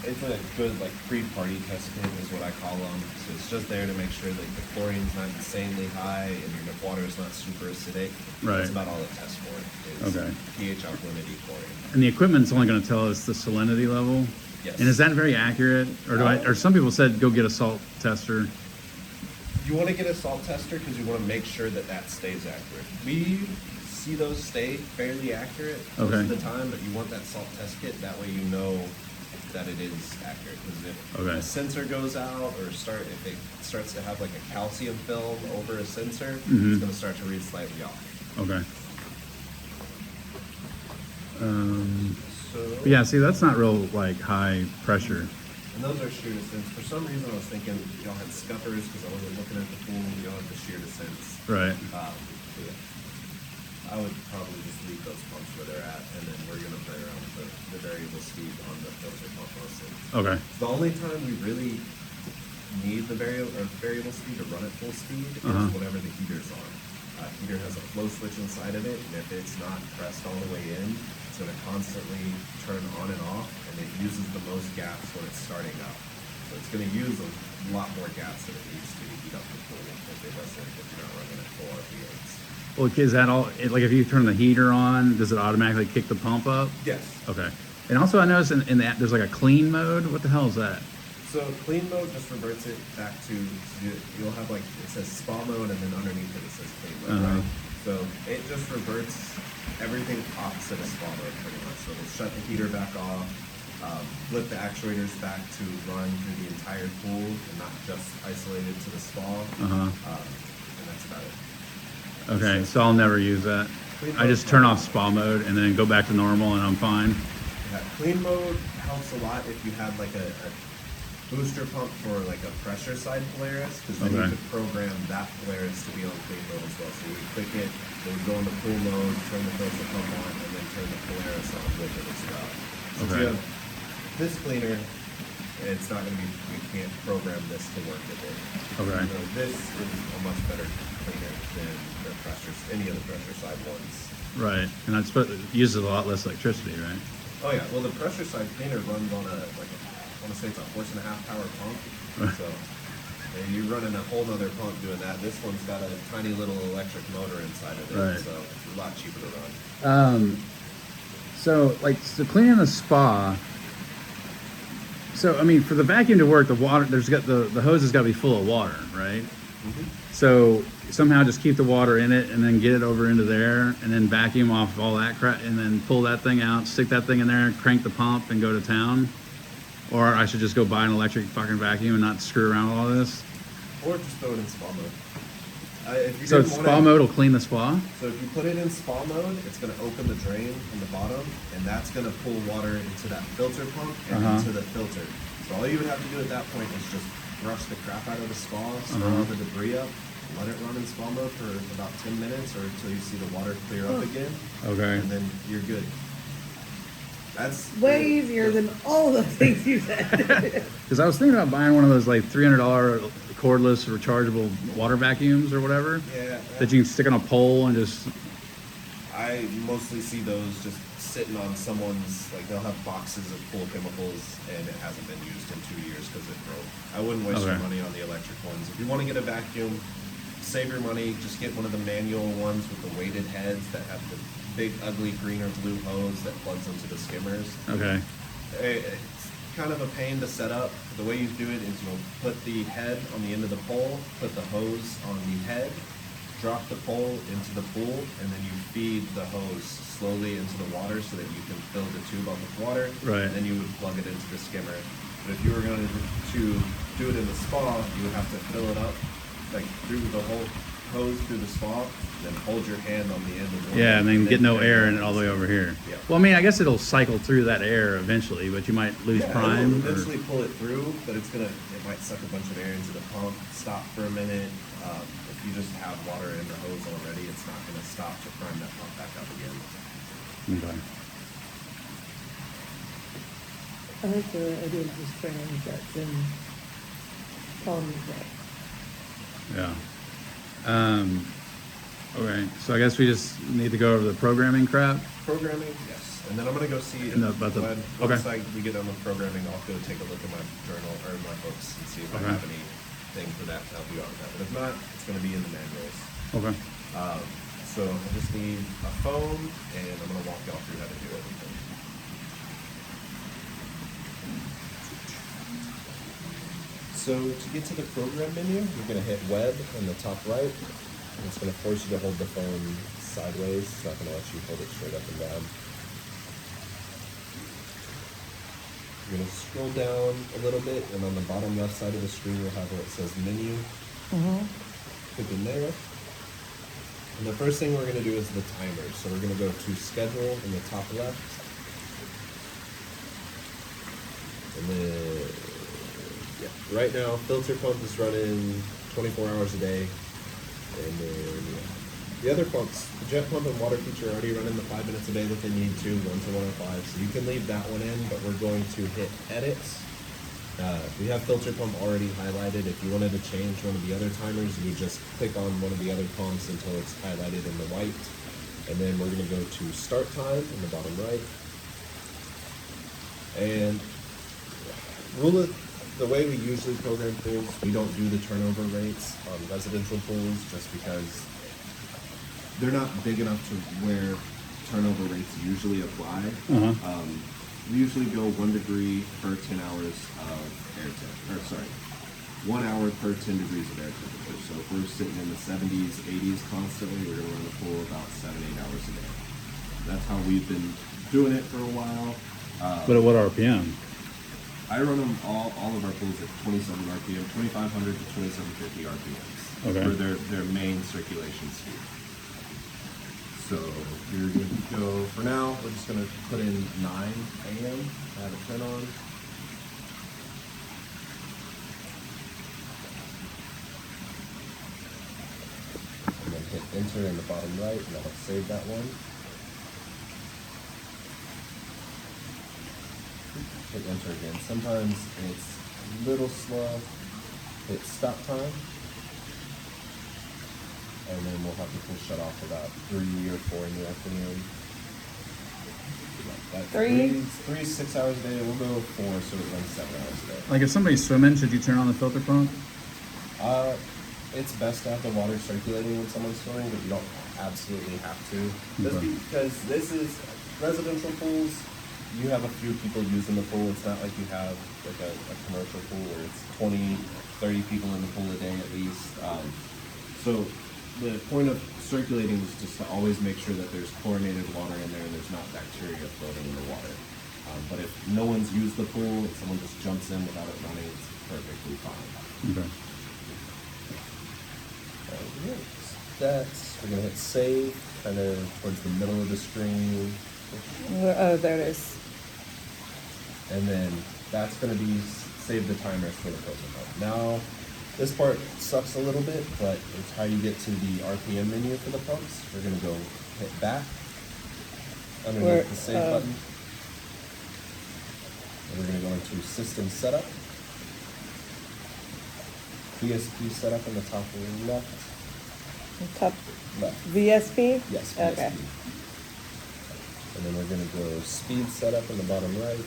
It's a good pre-party test kit is what I call them. So it's just there to make sure that the chlorine's not insanely high and your water is not super acidic. Right. That's about all it tests for. Is Okay. pH alkalinity, chlorine. And the equipment's only going to tell us the salinity level. Yes. And is that very accurate? Or or some people said go get a salt tester. You want to get a salt tester because you want to make sure that that stays accurate. We see those stay fairly accurate most Okay. of the time, but you want that salt test kit. That way you know that it is accurate. Because if Okay. a sensor goes out or if it starts to have like a calcium film over a sensor, Mhm. it's going to start to read slightly off. Okay. So But yeah, see, that's not real high pressure. And those are shear descents. For some reason, I was thinking y'all had scuppers because I wasn't looking at the pool. Y'all have the shear descents. Right. So yeah. I would probably just leave those pumps where they're at, and then we're gonna play around with the variable speed on the filter pump mostly. Okay. The only time we really need the variable speed to run at full speed is whenever the heater's on. Heater has a flow switch inside of it, and if it's not pressed all the way in, it's gonna constantly turn on and off, and it uses the most gas when it's starting up. So it's gonna use a lot more gas than it needs to heat up the pool if you're not running at full RPMs. Well, is that all? Like, if you turn the heater on, does it automatically kick the pump up? Yes. Okay. And also, I noticed in the app, there's like a clean mode. What the hell is that? So clean mode just reverts it back to, you'll have like, it says spa mode, and then underneath it says clean mode, right? So it just reverts everything opposite of spa mode pretty much. So it'll shut the heater back off, flip the actuators back to run through the entire pool and not just isolated to the spa. And that's about it. Okay, so I'll never use that. I just turn off spa mode and then go back to normal and I'm fine. Yeah, clean mode helps a lot if you had like a booster pump for like a pressure side Polaris, because then you could program that Polaris to be on clean mode as well. So you would click it, it would go into pool mode, turn the filter pump on, and then turn the Polaris on with it as well. So if you have this cleaner, it's not going to be, you can't program this to work with it. Okay. So this is a much better cleaner than the pressures, any of the pressure side ones. Right, and I suppose it uses a lot less electricity, right? Oh yeah, well the pressure side cleaner runs on I want to say it's a 1.5 horse power pump. So and you're running a whole nother pump doing that. This one's got a tiny little electric motor inside of it, Right. so it's a lot cheaper to run. So cleaning the spa. So I mean, for the vacuum to work, the water the hose has got to be full of water, right? So somehow just keep the water in it and then get it over into there and then vacuum off all that crap and then pull that thing out, stick that thing in there, crank the pump and go to town. Or I should just go buy an electric fucking vacuum and not screw around with all this. Or just throw it in spa mode. If you So didn't spa wanna- mode will clean the spa? So if you put it in spa mode, it's going to open the drain in the bottom, and that's going to pull water into that filter pump and into the filter. So all you would have to do at that point is just brush the crap out of the spa, stir all the debris up, let it run in spa mode for about 10 minutes or until you see the water clear up again, Okay. and then you're good. That's Way easier than all the things you said. Because I was thinking about buying one of those like $300 cordless rechargeable water vacuums or whatever Yeah, that you can stick on a pole and just. I mostly see those just sitting on someone's, like they'll have boxes of pool chemicals and it hasn't been used in 2 years because it broke. I wouldn't waste your money on the electric ones. If you want to get a vacuum, save your money, just get one of the manual ones with the weighted heads that have the big ugly green or blue hose that plugs into the skimmers. Okay. It's kind of a pain to set up. The way you do it is you'll put the head on the end of the pole, put the hose on the head, drop the pole into the pool, and then you feed the hose slowly into the water so that you can fill the tube up with water. Right. And then you would plug it into the skimmer. But if you were going to do it in the spa, you would have to fill it up like through the whole hose through the spa, then hold your hand on the end of one. Yeah, and then get no air in it all the way over here. Yeah. Well, I mean, I guess it'll cycle through that air eventually, but you might lose prime. It'll eventually pull it through, but it might suck a bunch of air into the pump, stop for a minute. If you just have water in the hose already, it's not going to stop to prime that pump back up again. Okay. I like the idea of just spraying jets and calling it that. Yeah. Okay, so I guess we just need to go over the programming crap. Programming, yes. And then I'm going to go see No, about the- once we get done with programming, I'll go take a look at my journal or my books and see if I have anything for that to help you out with that. But if not, it's going to be in the manuals. Okay. So I just need a phone, and I'm going to walk y'all through how to do everything. So to get to the program menu, you're going to hit web on the top right. And it's going to force you to hold the phone sideways. It's not going to let you hold it straight up and down. You're going to scroll down a little bit, and on the bottom left side of the screen, you'll have where it says menu. Click in there. And the first thing we're going to do is the timer. So we're going to go to schedule in the top left. And then Yeah. Right now, filter pump is running 24 hours a day. And then the other pumps, the jet pump and water feature are already running the 5 minutes a day that they need to, 1 to 105. So you can leave that one in, but we're going to hit edit. We have filter pump already highlighted. If you wanted to change one of the other timers, you would just click on one of the other pumps until it's highlighted in the white. And then we're going to go to start time in the bottom right. And the way we usually program pools, we don't do the turnover rates on residential pools just because they're not big enough to where turnover rates usually apply. We usually go 1 degree per 10 hours of air temperature, 1 hour per 10 degrees of air temperature. So if we're sitting in the 70s, 80s constantly, we're going to run the pool about 7-8 hours a day. That's how we've been doing it for a while. But at what RPM? I run them all of our pools at 27 RPM, 2,500 to 2,750 RPMs for their main circulation speed. So you're good to go. For now, we're just going to put in 9 a.m. Have it turn on. And then hit enter in the bottom right, and that'll save that one. Hit enter again. Sometimes it's a little slow. Hit stop time. And then we'll have the pool shut off about 3 or 4 in the afternoon. Three, 6 hours a day. We'll go 4, so it runs 7 hours a day. Like if somebody's swimming, should you turn on the filter pump? It's best to have the water circulating when someone's swimming, but you don't absolutely have to. Just Okay. because this is residential pools, you have a few people using the pool. It's not like you have like a commercial pool where it's 20, 30 people in the pool a day at least. So the point of circulating is just to always make sure that there's chlorinated water in there and there's not bacteria floating in the water. But if no one's used the pool and someone just jumps in without it running, it's perfectly fine. Okay. We're gonna hit save, kind of towards the middle of the screen. Oh, there it is. And then that's gonna be save the timers for the filter pump. Now, this part sucks a little bit, but it's how you get to the RPM menu for the pumps. We're gonna go hit back underneath the save button. And we're gonna go into system setup. VSP setup in the top left. Top Left. VSP? Yes, VSP. Okay. And then we're gonna go speed setup in the bottom right.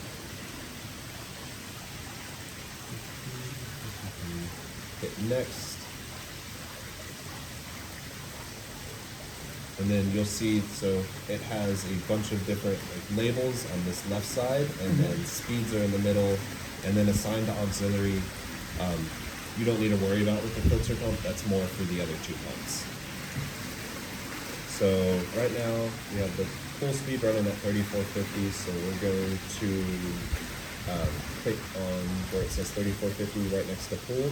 Hit next. And then you'll see, so it has a bunch of different labels on this left side, and then speeds are in the middle, and then assigned to auxiliary. You don't need to worry about with the filter pump. That's more for the other 2 pumps. So right now we have the full speed running at 3450. So we're going to click on where it says 3450 right next to pool.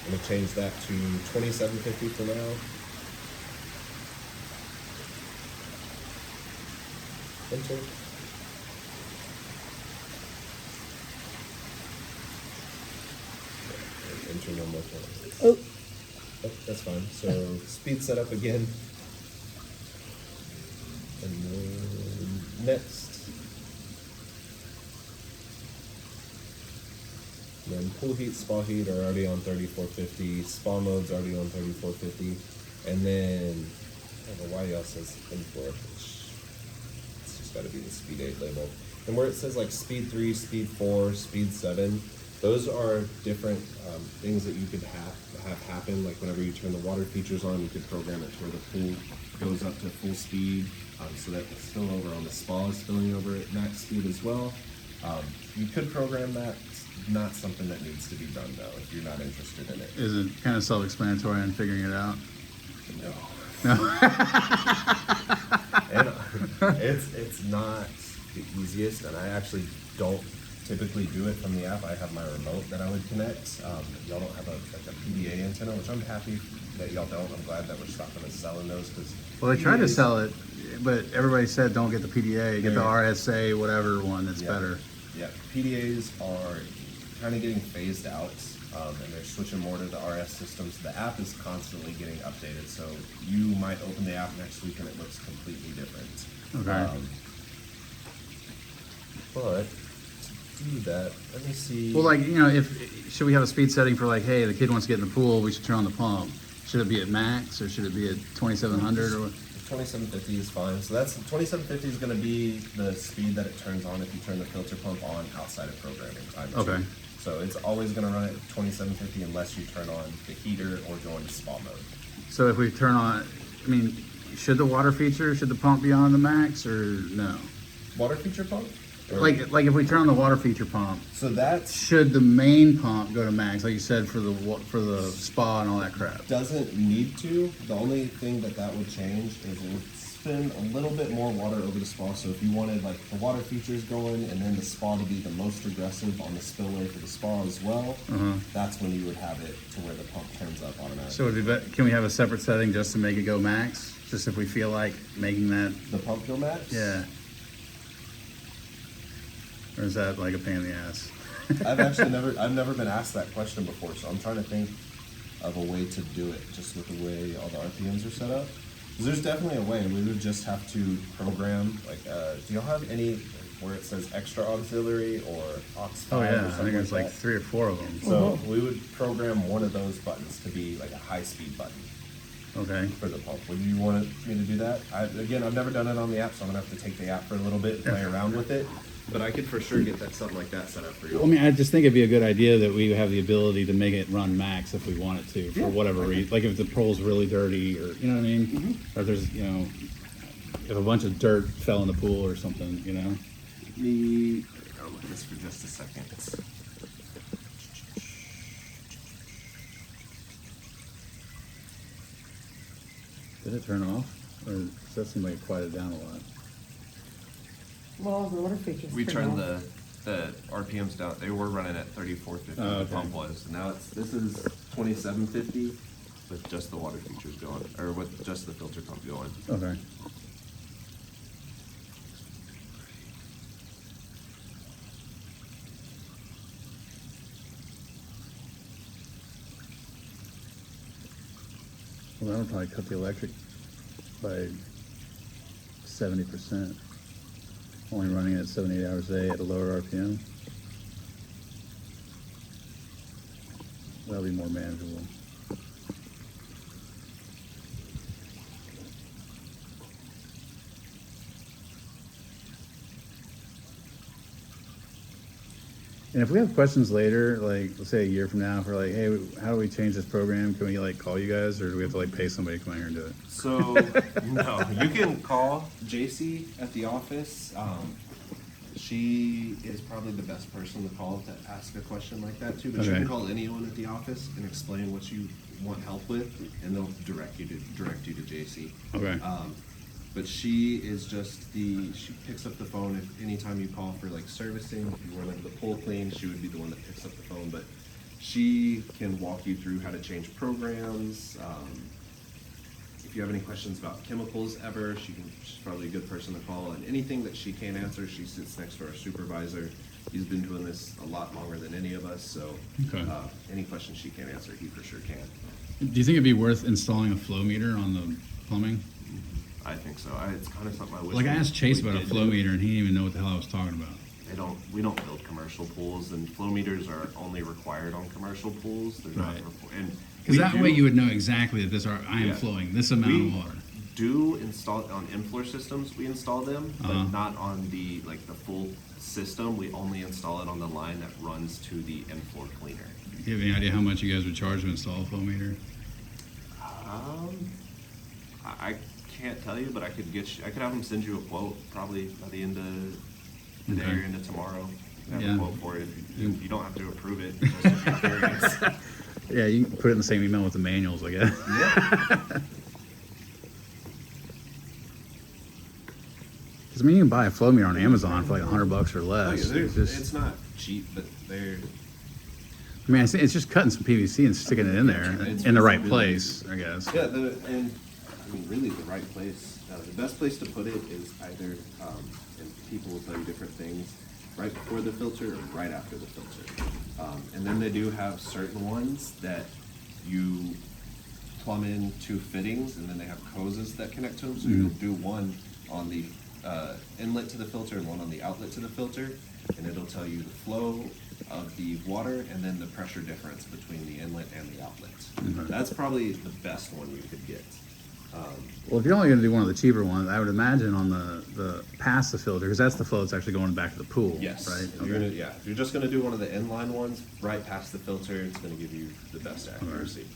I'm gonna change that to 2750 for now. Enter. Enter no more times. Oh, Oh, that's fine. So speed setup again. And then next. And then pool heat, spa heat are already on 3450. Spa mode's already on 3450. And then, I don't know why y'all says import. It's just gotta be the speed 8 label. And where it says like speed 3, speed 4, speed 7, those are different things that you could have happen. Like whenever you turn the water features on, you could program it to where the pool goes up to full speed, so that the spillover on the spa is spilling over at max speed as well. You could program that. It's not something that needs to be done though, if you're not interested in it. Is it kind of self-explanatory in figuring it out? No. And it's not the easiest, and I actually don't typically do it from the app. I have my remote that I would connect. Y'all don't have a PDA antenna, which I'm happy that y'all don't. I'm glad that we're stopping and selling those because. Well, they tried to sell it, but everybody said don't get the PDA, get the RSA, whatever one that's better. Yeah, PDAs are kind of getting phased out, and they're switching more to the RS systems. The app is constantly getting updated, so you might open the app next week and it looks completely different. Okay. But to do that, let me see. Well, like, you know, should we have a speed setting for like, hey, the kid wants to get in the pool, we should turn on the pump. Should it be at max or should it be at 2700 or what? 2750 is fine. So that's 2750 is going to be the speed that it turns on if you turn the filter pump on outside of programming time. Okay. So it's always going to run at 2750 unless you turn on the heater or go into spa mode. So if we turn on, I mean, should the water feature, should the pump be on the max or no? Water feature pump? Or- Like if we turn on the water feature pump, So that's should the main pump go to max, like you said, for the spa and all that crap? doesn't need to. The only thing that would change is it would spin a little bit more water over the spa. So if you wanted like the water features going and then the spa to be the most aggressive on the spillway for the spa as well, that's when you would have it to where the pump turns up automatically. So can we have a separate setting just to make it go max? Just if we feel like making that, The pump go max? yeah. Or is that like a pain in the ass? I've never been asked that question before, so I'm trying to think of a way to do it just with the way all the RPMs are set up. 'Cause there's definitely a way. We would just have to program, like, do y'all have any where it says extra auxiliary or aux 5 Oh or yeah, I something think there's like that? 3 or 4 of them. So we would program one of those buttons to be like a high-speed button Okay. for the pump. Would you want me to do that? Again, I've never done it on the app, so I'm gonna have to take the app for a little bit and play around with it. But I could for sure get something like that set up for you. Well, I mean, I just think it'd be a good idea that we have the ability to make it run max if we wanted to, for whatever reason. Like if the pool's really dirty, or you know what I mean, or if there's, you know, if a bunch of dirt fell in the pool or something, you know. I'll look at this for just a second. Did it turn off, or does that seem like it quieted down a lot? Well, the water features. We pretty turned well. the RPMs down. They were running at 3450. Oh, The okay. pump was. Now this is 2750 with just the water features going, or with just the filter pump going. Okay. Well, that'll probably cut the electric by 70%. Only running at 78 hours a day at a lower RPM. That'll be more manageable. And if we have questions later, like let's say a year from now, if we're like, hey, how do we change this program? Can we like call you guys, or do we have to like pay somebody to come out here and do it? So no, you can call JC at the office. She is probably the best person to call to ask a question like that too. But you Okay. can call anyone at the office and explain what you want help with, and they'll direct you to JC. Okay. But she is just she picks up the phone if anytime you call for like servicing. If you want the pool clean, she would be the one that picks up the phone. But she can walk you through how to change programs. If you have any questions about chemicals ever, she's probably a good person to call. And anything that she can't answer, she sits next to our supervisor. He's been doing this a lot longer than any of us, so Okay. any questions she can't answer, he for sure can. Do you think it'd be worth installing a flow meter on the plumbing? I think so. It's kind of something I wish. Like I asked Chase we about a did flow do. meter, and he didn't even know what the hell I was talking about. We don't build commercial pools, and flow meters are only required on commercial pools. They're not Right. and Because we that do- way you would know exactly that I am Yeah. flowing this amount We of water. do install on in-floor systems. We install them, but Uh-huh. not on the full system. We only install it on the line that runs to the in-floor cleaner. Do you have any idea how much you guys would charge to install a flow meter? I can't tell you, but I could have them send you a quote probably by the end of the day Okay. or into tomorrow. I have Yeah. a quote for it. You don't have to approve it. Just if you're curious. Yeah, you can put it in the same email with the manuals, I guess. Yeah. Because I mean, you can buy a flow meter on Amazon for like $100 or Oh, less. yeah, It's just, it's not cheap, but they're I mean, it's just cutting some PVC and sticking it in there It's in the right really- place, I guess. yeah. And I mean, really, the right place. The best place to put it is either, and people will tell you different things, right before the filter or right after the filter. And then they do have certain ones that you plumb in two fittings, and then they have hoses that connect to them. So you'll do one on the inlet to the filter and one on the outlet to the filter, and it'll tell you the flow of the water and then the pressure difference between the inlet and the outlet. That's probably the best one you could get. Well, if you're only going to do one of the cheaper ones, I would imagine on the past the filter, because that's the flow that's actually going back to the pool. Yes. Right. If you're gonna, if you're just going to do one of the inline ones right past the filter, it's going to give you the best accuracy.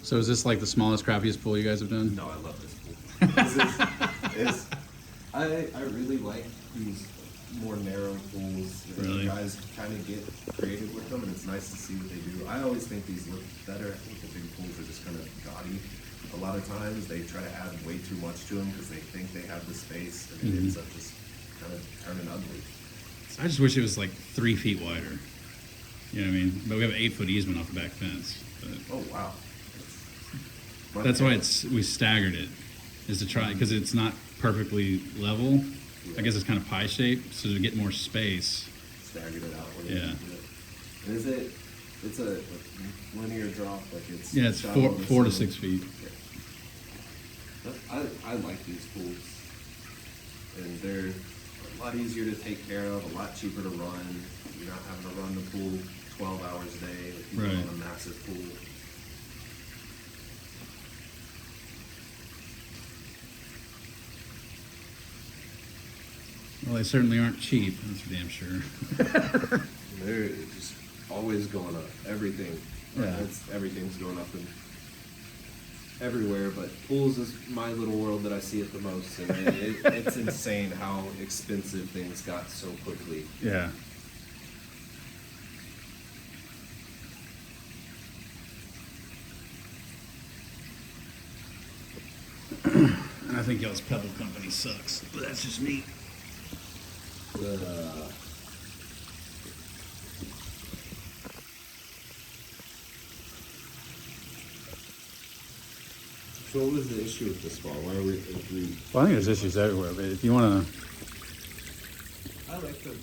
So is this like the smallest, crappiest pool you guys have done? No, I love this pool. I really like these more narrow pools. Really? You guys kind of get creative with them, and it's nice to see what they do. I always think these look better. I think the big pools are just kind of gaudy. A lot of times they try to add way too much to them because they think they have the space, and it ends up just kind of turning ugly. I just wish it was like 3 feet wider. You know what I mean? But we have an 8-foot easement off the back fence. But Oh wow. that's why we staggered it, is to try, because it's not perfectly level. I guess it's kind of pie shaped, so to get more space. Staggered it out. When Yeah. you do it. And is it? It's a linear drop, like it's. Yeah, it's shallow in the 4 to center. 6 feet. I like these pools, and they're a lot easier to take care of, a lot cheaper to run. You're not having to run the pool 12 hours a day like you do Right. on a massive pool. Well, they certainly aren't cheap, that's for damn sure. They're just always going up. Everything. Yeah. Everything's going up and everywhere, but pools is my little world that I see it the most, and it's insane how expensive things got so quickly. Yeah. I think y'all's Pebble company sucks, but that's just me. So what was the issue with this ball? Why are we? Well, I think there's issues everywhere, but if you want to, I like to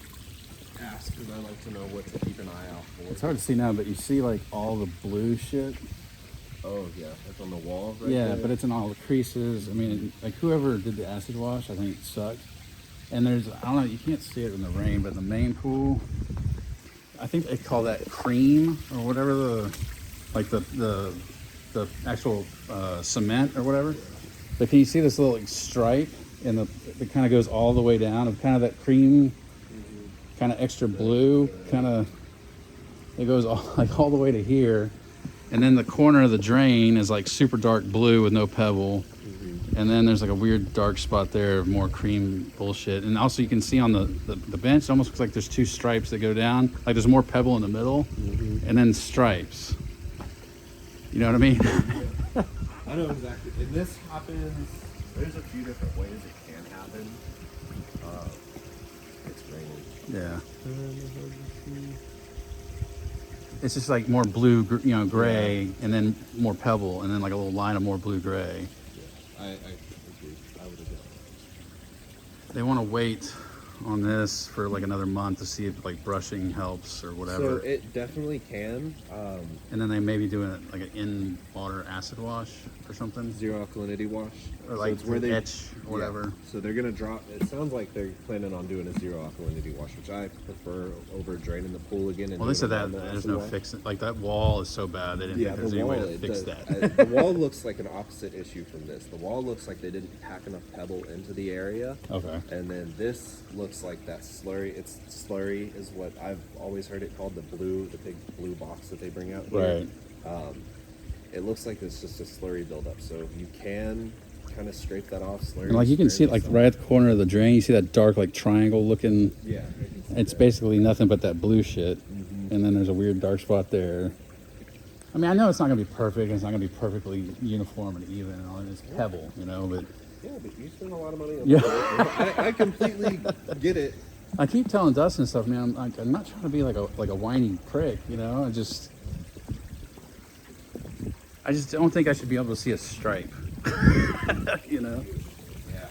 ask because I like to know what to keep an eye out for. it's hard to see now, but you see like all the blue shit. Oh yeah, like on the wall. Right Yeah, there? but it's in all the creases. I mean, like whoever did the acid wash, I think sucked. And there's, I don't know, you can't see it in the rain, but the main pool, I think they call that cream or whatever like the actual cement or whatever. But can you see this little like, stripe and it kind of goes all the way down of kind of that cream, kind of extra blue, kind of, it goes all, like all the way to here. And then the corner of the drain is like super dark blue with no pebble. And then there's like a weird dark spot there of more cream bullshit. And also you can see on the bench, it almost looks like there's 2 stripes that go down. Like there's more pebble in the middle and then stripes. You know what I mean? I know exactly. And this happens. There's a few different ways it can happen. It's raining. Yeah. It's just like more blue, gray, and then more pebble, and then like a little line of more blue gray. Yeah, I agree. I would agree. They want to wait on this for like another month to see if like brushing helps or whatever. So it definitely can. And then they may be doing it like an in-water acid wash or something. Zero alkalinity wash. Or So like it's where they etch or whatever. Yeah. So they're gonna drop. It sounds like they're planning on doing a zero alkalinity wash, which I prefer over draining the pool again. And Well, they doing said a that normal there's acid no wash. fixing. Like that wall is so bad, they didn't Yeah, think there's the any wall. way to fix the, that. the wall looks like an opposite issue from this. The wall looks like they didn't pack enough pebble into the area. Okay. And then this looks like that slurry. It's slurry is what I've always heard it called, the big blue box that they bring out here. Right. it looks like it's just a slurry buildup. So you can kind of scrape that off. Slurry. And like you can see it like right at the corner of the drain. You see that dark like triangle looking. Yeah. It's basically nothing but that blue shit. And then there's a weird dark spot there. I mean, I know it's not gonna be perfect. It's not gonna be perfectly uniform and even and all. It's pebble, you know. But Yeah, but you spend a lot of money on Yeah. that. I completely get it. I keep telling Dustin stuff, man. I'm not trying to be like a whiny prick, you know. I just don't think I should be able to see a stripe, you know. Yeah.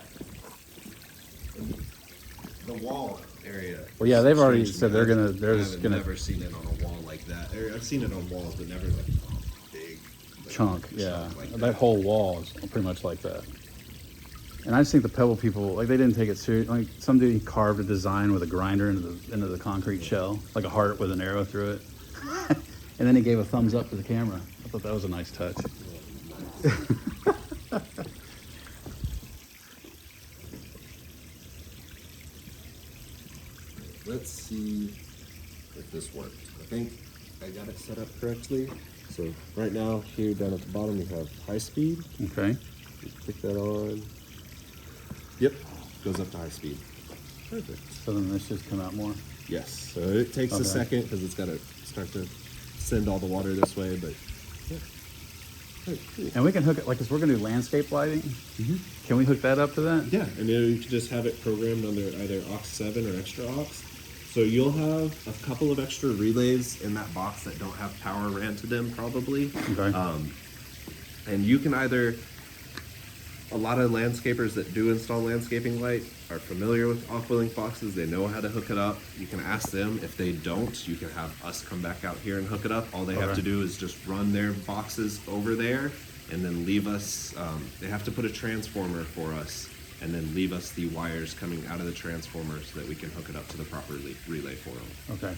The wall area. Well, yeah, they've already Strange said to me. they're just I've gonna never seen it on a wall like that. I've seen it on walls, but never like a big chunk. Yeah, like that whole wall is pretty much like that. And I just think the Pebble people, like, they didn't take it serious. Like, some dude carved a design with a grinder into the concrete shell, like a heart with an arrow through it. And then he gave a thumbs up to the camera. I thought that was a nice touch. Let's see if this worked. I think I got it set up correctly. So right now, here down at the bottom, we have high speed. Okay. You click that on. Yep, goes up to high speed. Perfect. So then this just come out more. Yes, so it takes Okay. a second because it's got to start to send all the water this way, but yeah. Very cool. And we can hook it, like, because we're going to do landscape lighting. Can we hook that up to that? Yeah, and then you can just have it programmed under either aux 7 or extra aux. So you'll have a couple of extra relays in that box that don't have power ran to them probably. Okay. And you can either, a lot of landscapers that do install landscaping light are familiar with off-wheeling boxes. They know how to hook it up. You can ask them. If they don't, you can have us come back out here and hook it up. All they have Okay. to do is just run their boxes over there and then leave us, they have to put a transformer for us and then leave us the wires coming out of the transformer so that we can hook it up to the proper relay for them. Okay.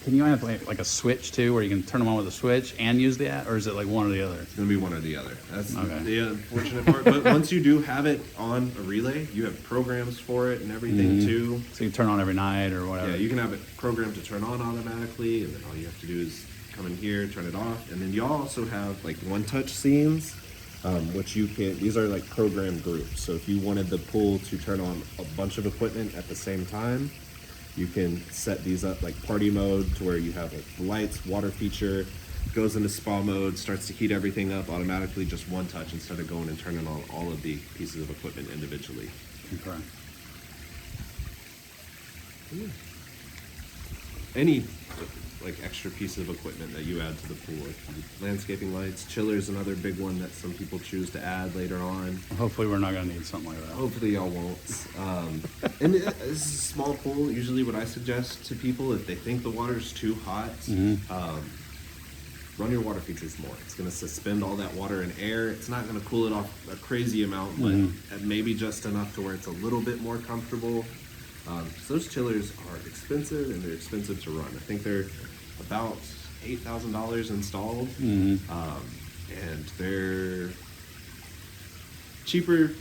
Can you have like a switch too, where you can turn them on with a switch and use that, or is it like one or the other? It's gonna be one or the other. That's Okay. the unfortunate part. But once you do have it on a relay, you have programs for it and everything too. So you turn on every night or whatever. Yeah, you can have it programmed to turn on automatically, and then all you have to do is come in here, turn it off, and then you also have like one-touch scenes, which you can. These are like program groups. So if you wanted the pool to turn on a bunch of equipment at the same time, you can set these up like party mode to where you have like lights, water feature, goes into spa mode, starts to heat everything up automatically, just one touch instead of going and turning on all of the pieces of equipment individually. Okay. Any like extra piece of equipment that you add to the pool, like landscaping lights, chillers, another big one that some people choose to add later on. Hopefully we're not gonna need something like that. Hopefully y'all won't. And this is a small pool. Usually what I suggest to people, if they think the water's too hot, run your water features more. It's gonna suspend all that water in air. It's not gonna cool it off a crazy amount, but maybe just enough to where it's a little bit more comfortable. So those chillers are expensive, and they're expensive to run. I think they're about $8,000 installed, and they're cheaper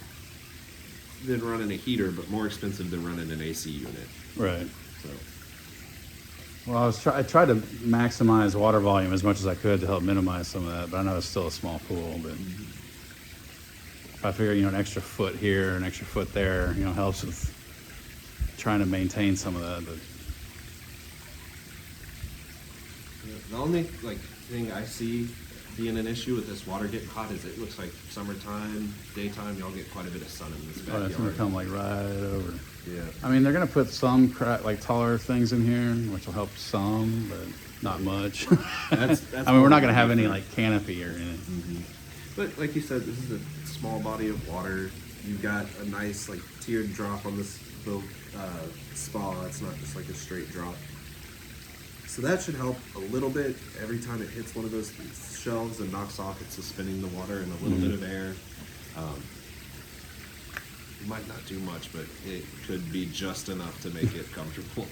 than running a heater, but more expensive than running an AC unit. Right. So Well, I tried to maximize water volume as much as I could to help minimize some of that, but I know it's still a small pool. But I figure, an extra foot here, an extra foot there, helps with trying to maintain some of that. But the only thing I see being an issue with this water getting hot is it looks like summertime, daytime, y'all get quite a bit of sun in this oh, that's gonna backyard. come like right over. Yeah. I mean, they're gonna put some taller things in here, which will help some, but not much. That's I mean, we're not gonna have any canopy or anything. But like you said, this is a small body of water. You've got a nice tiered drop on this little spa. It's not just like a straight drop. So that should help a little bit. Every time it hits one of those shelves and knocks off, it's suspending the water in a little bit of air. It might not do much, but it could be just enough to make it comfortable.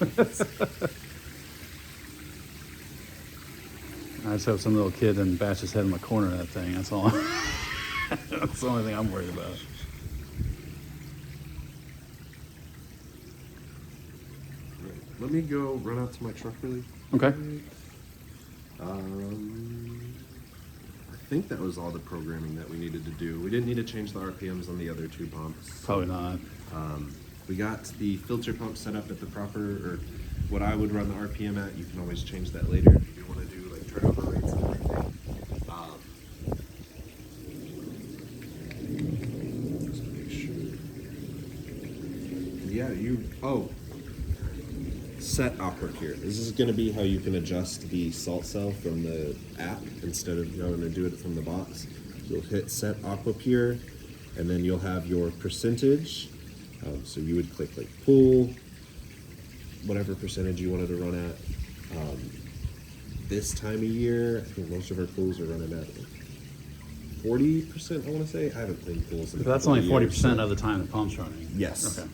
I just hope some little kid didn't bash his head in the corner of that thing. That's all. That's the only thing I'm worried about. Let me go run out to my truck really Okay. quick. think that was all the programming that we needed to do. We didn't need to change the RPMs on the other two pumps. Probably not. We got the filter pump set up at the proper, or what I would run the RPM at. You can always change that later if you want to do like turnover rates and everything. Just make sure. Yeah, set Aqua Cure. This is going to be how you can adjust the salt cell from the app instead of going to do it from the box. You'll hit set Aqua Pure, and then you'll have your percentage. So you would click like pool, whatever percentage you wanted to run at. This time of year, I think most of our pools are running at 40%, I want to say. I haven't cleaned pools in a But that's couple only of years, 40% so- of the time the pump's running. Yes. Okay.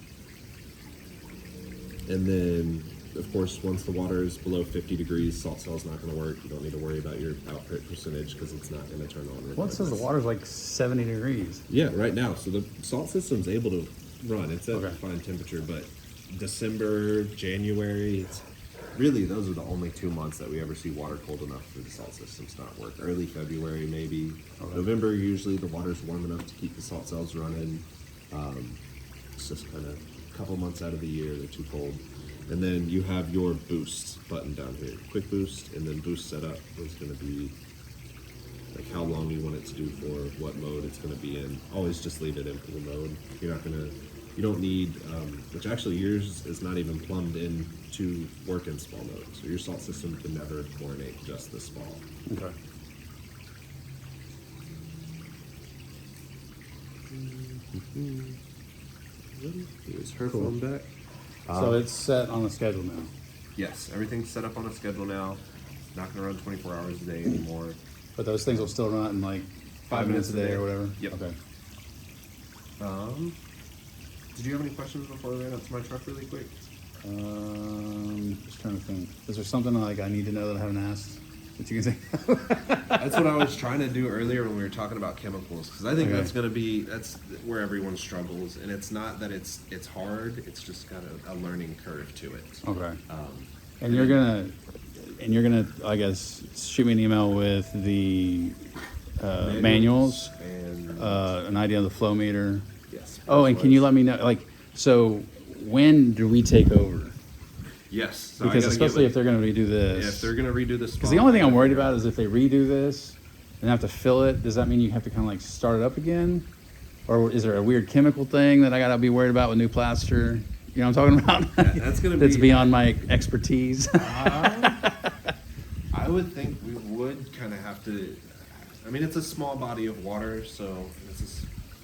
And then, of course, once the water is below 50 degrees, salt cell's not going to work. You don't need to worry about your output percentage because it's not going to turn on. Well, it says the water's like 70 degrees. Yeah, right now. So the salt system's able to run. It's at Okay. fine temperature, but December, January, it's really, those are the only 2 months that we ever see water cold enough for the salt systems not work. Early February, maybe. Okay. November, usually the water's warm enough to keep the salt cells running. It's just kind of a couple months out of the year, they're too cold. And then you have your boost button down here. Quick boost, and then boost setup is going to be like how long you want it to do for, what mode it's going to be in. Always just leave it in pool mode. You're not going to, you don't need, which actually yours is not even plumbed in to work in small mode. So your salt system can never chlorinate just the small. Okay. Here's her phone back. So it's set on the schedule now. Yes, everything's set up on a schedule now. It's not going to run 24 hours a day anymore. But those things will still run in like 5 minutes a day or whatever? Yep. Okay. Did you have any questions before we ran out to my truck really quick? Just trying to think. Is there something like I need to know that I haven't asked that you can say? That's what I was trying to do earlier when we were talking about chemicals, because I think Okay. that's where everyone struggles, and it's not that it's hard, it's just got a learning curve to it. Okay. And you're gonna, I guess, shoot me an email with the manuals, And an idea of the flow meter. yes. Oh, and can you let me know, like, so when do we take over? Yes. So Because especially if they're gonna redo this. if they're gonna redo this, Because the only thing I'm worried about is if they redo this and have to fill it, does that mean you have to kind of like start it up again? Or is there a weird chemical thing that I gotta be worried about with new plaster? You know what I'm talking about? that's gonna That's be- beyond my expertise. I would think we would kind of have to. I mean, it's a small body of water, so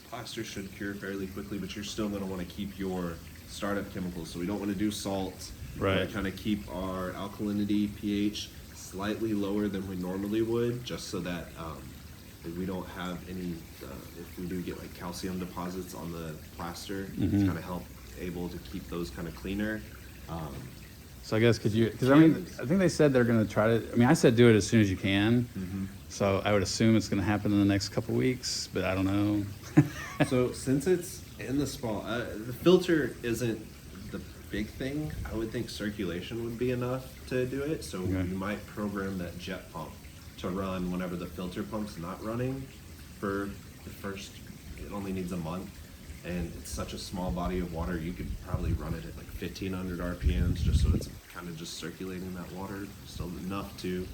plaster should cure fairly quickly. But you're still going to want to keep your startup chemicals. So we don't want to do salt. Right. Kind of keep our alkalinity pH slightly lower than we normally would, just so that we don't have any. If we do get like calcium deposits on the plaster, it's kind of able to keep those kind of cleaner. So I guess could you, because I mean, I think they said they're gonna try to, I mean, I said do it as soon as you can. So I would assume it's gonna happen in the next couple weeks, but I don't know. So since it's in the spa, the filter isn't the big thing. I would think circulation would be enough to do it. So Okay. you might program that jet pump to run whenever the filter pump's not running for the first, it only needs a month. And it's such a small body of water, you could probably run it at like 1500 RPMs just so it's kind of just circulating that water, still enough to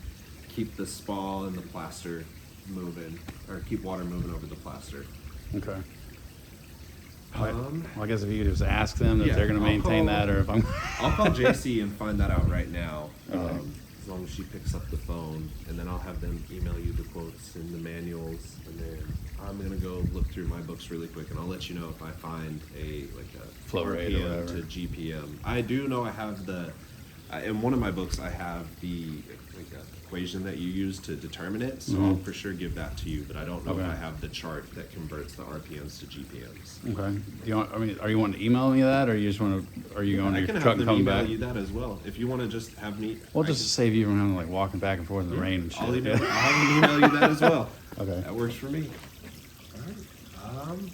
keep the spa and the plaster moving, or keep water moving over the plaster. Okay. Well, I guess if you could just ask them if yeah, they're gonna I'll maintain call- that or if I'm. I'll call JC and find that out right now, Okay. as long as she picks up the phone, and then I'll have them email you the quotes and the manuals, and then I'm gonna go look through my books really quick, and I'll let you know if I find a Flow rate or RPM whatever. to GPM. I do know I have in one of my books I have the equation that you use to determine it, so I'll for sure give that to you, but I don't know Okay. if I have the chart that converts the RPMs to GPMs. Okay. Do you want, I mean, are you wanting to email me that or you just wanna, are you going to I your can truck have and them coming email back? you that as well. If you want to just have me, Well, I just to save you from having like walking back and forth in the rain and shit. I'll have them email you that as well. Okay. That works for me. All right.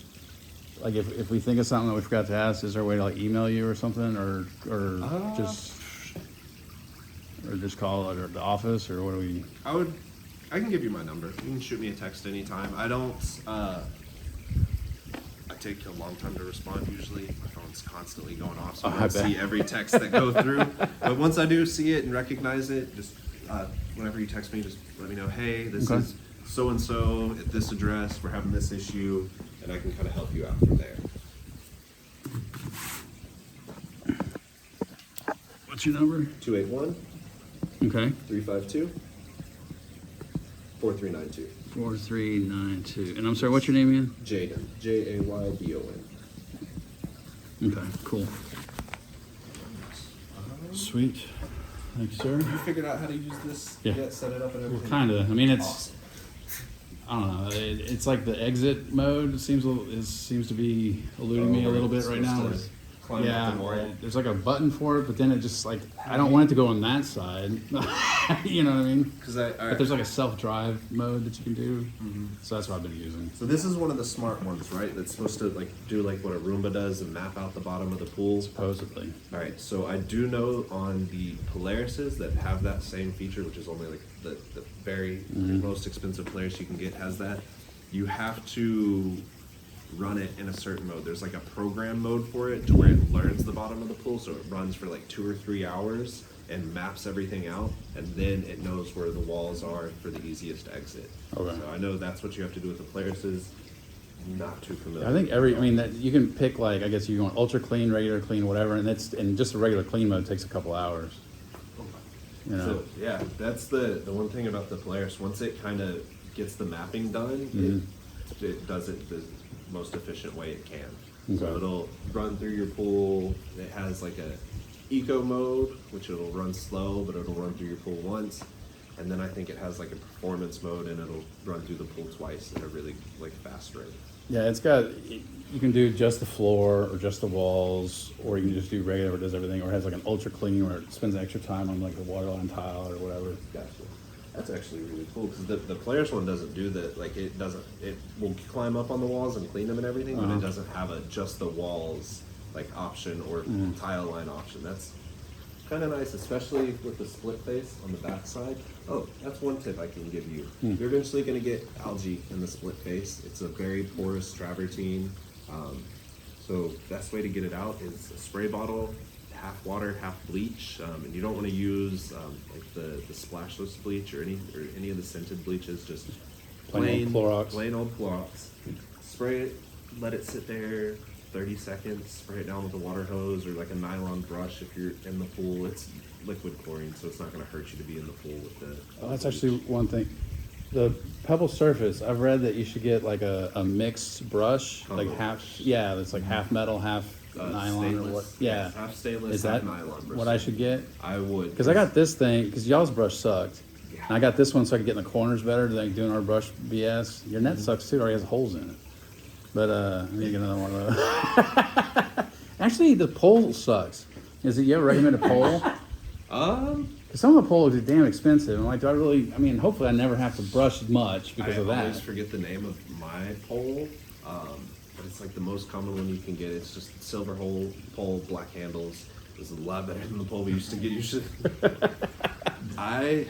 Like if we think of something that we forgot to ask, is there a way to like email you or something or just call it or the office or what do we? I would I can give you my number. You can shoot me a text anytime. I don't. I take a long time to respond usually. My phone's constantly going off, so I don't see every text that go through. But once I do see it and recognize it, just whenever you text me, just let me know. Hey, this is so and so at this address. We're having this issue, and I can kind of help you out from there. What's your number? 281 Okay. 352 4392. 4392. And I'm sorry, what's your name again? Jaden. Jaydon. Okay, cool. Sweet. Thanks, sir. You figured out how to use this? Yeah. Set it up and Well, everything? kind of. I mean, it's, Awesome. I don't know. It's like the exit mode seems to be eluding me a little bit right now. Climb up the wall. Right. There's like a button for it, but then it just like, I don't want it to go on that side. You know what I mean? But there's like a self-drive mode that you can do. So that's what I've been using. So this is one of the smart ones, right? That's supposed to like do like what a Roomba does and map out the bottom of the pool. Supposedly. All right. So I do know on the Polarises that have that same feature, which is only like the very most expensive Polaris you can get has that. You have to run it in a certain mode. There's like a program mode for it to where it learns the bottom of the pool, so it runs for like 2 or 3 hours and maps everything out, and then it knows where the walls are for the easiest exit. Okay. So I know that's what you have to do with the Polarises. Not too familiar. I think that you can pick like, I guess you want ultra clean, regular clean, whatever, and just a regular clean mode takes a couple hours. You know? So yeah, that's the one thing about the Polaris. Once it kind of gets the mapping done, it does it the most efficient way it can. So it'll run through your pool. It has like a eco mode, which it'll run slow, but it'll run through your pool once. And then I think it has like a performance mode, and it'll run through the pool twice at a really like fast rate. Yeah, it's got, you can do just the floor or just the walls, or you can just do regular where it does everything, or it has like an ultra clean where it spends extra time on like the waterline tile or whatever. Gotcha. That's actually really cool because the Polaris one doesn't do that. Like it will climb up on the walls and clean them and everything, but it doesn't have a just the walls like option or tile line option. That's kind of nice, especially with the split face on the back side. Oh, that's one tip I can give you. You're eventually going to get algae in the split face. It's a very porous travertine. So best way to get it out is a spray bottle, half water, half bleach, and you don't want to use like the splashless bleach or any of the scented bleaches. Just Plain old Clorox. Plain old Clorox. Spray it, let it sit there 30 seconds. Spray it down with a water hose or like a nylon brush if you're in the pool. It's liquid chlorine, so it's not going to hurt you to be in the pool with the. Oh, that's actually one thing. The pebble surface, I've read that you should get like a mixed brush, like half, that's like half metal, half nylon or what? Yeah. Half stainless, Is half that nylon brush. what I should get? I would. Because I got this thing, because y'all's brush sucked. Yeah. And I got this one so I could get in the corners better than doing our brush BS. Your net sucks too, or it has holes in it. But I need to get another one of those. Actually, the pole sucks. You ever recommend a pole? Because some of the poles are damn expensive. I'm like, do I really? I mean, hopefully I never have to brush much because of that. I always forget the name of my pole, but it's like the most common one you can get. It's just silver pole, black handles. It's a lot better than the pole we used to get. I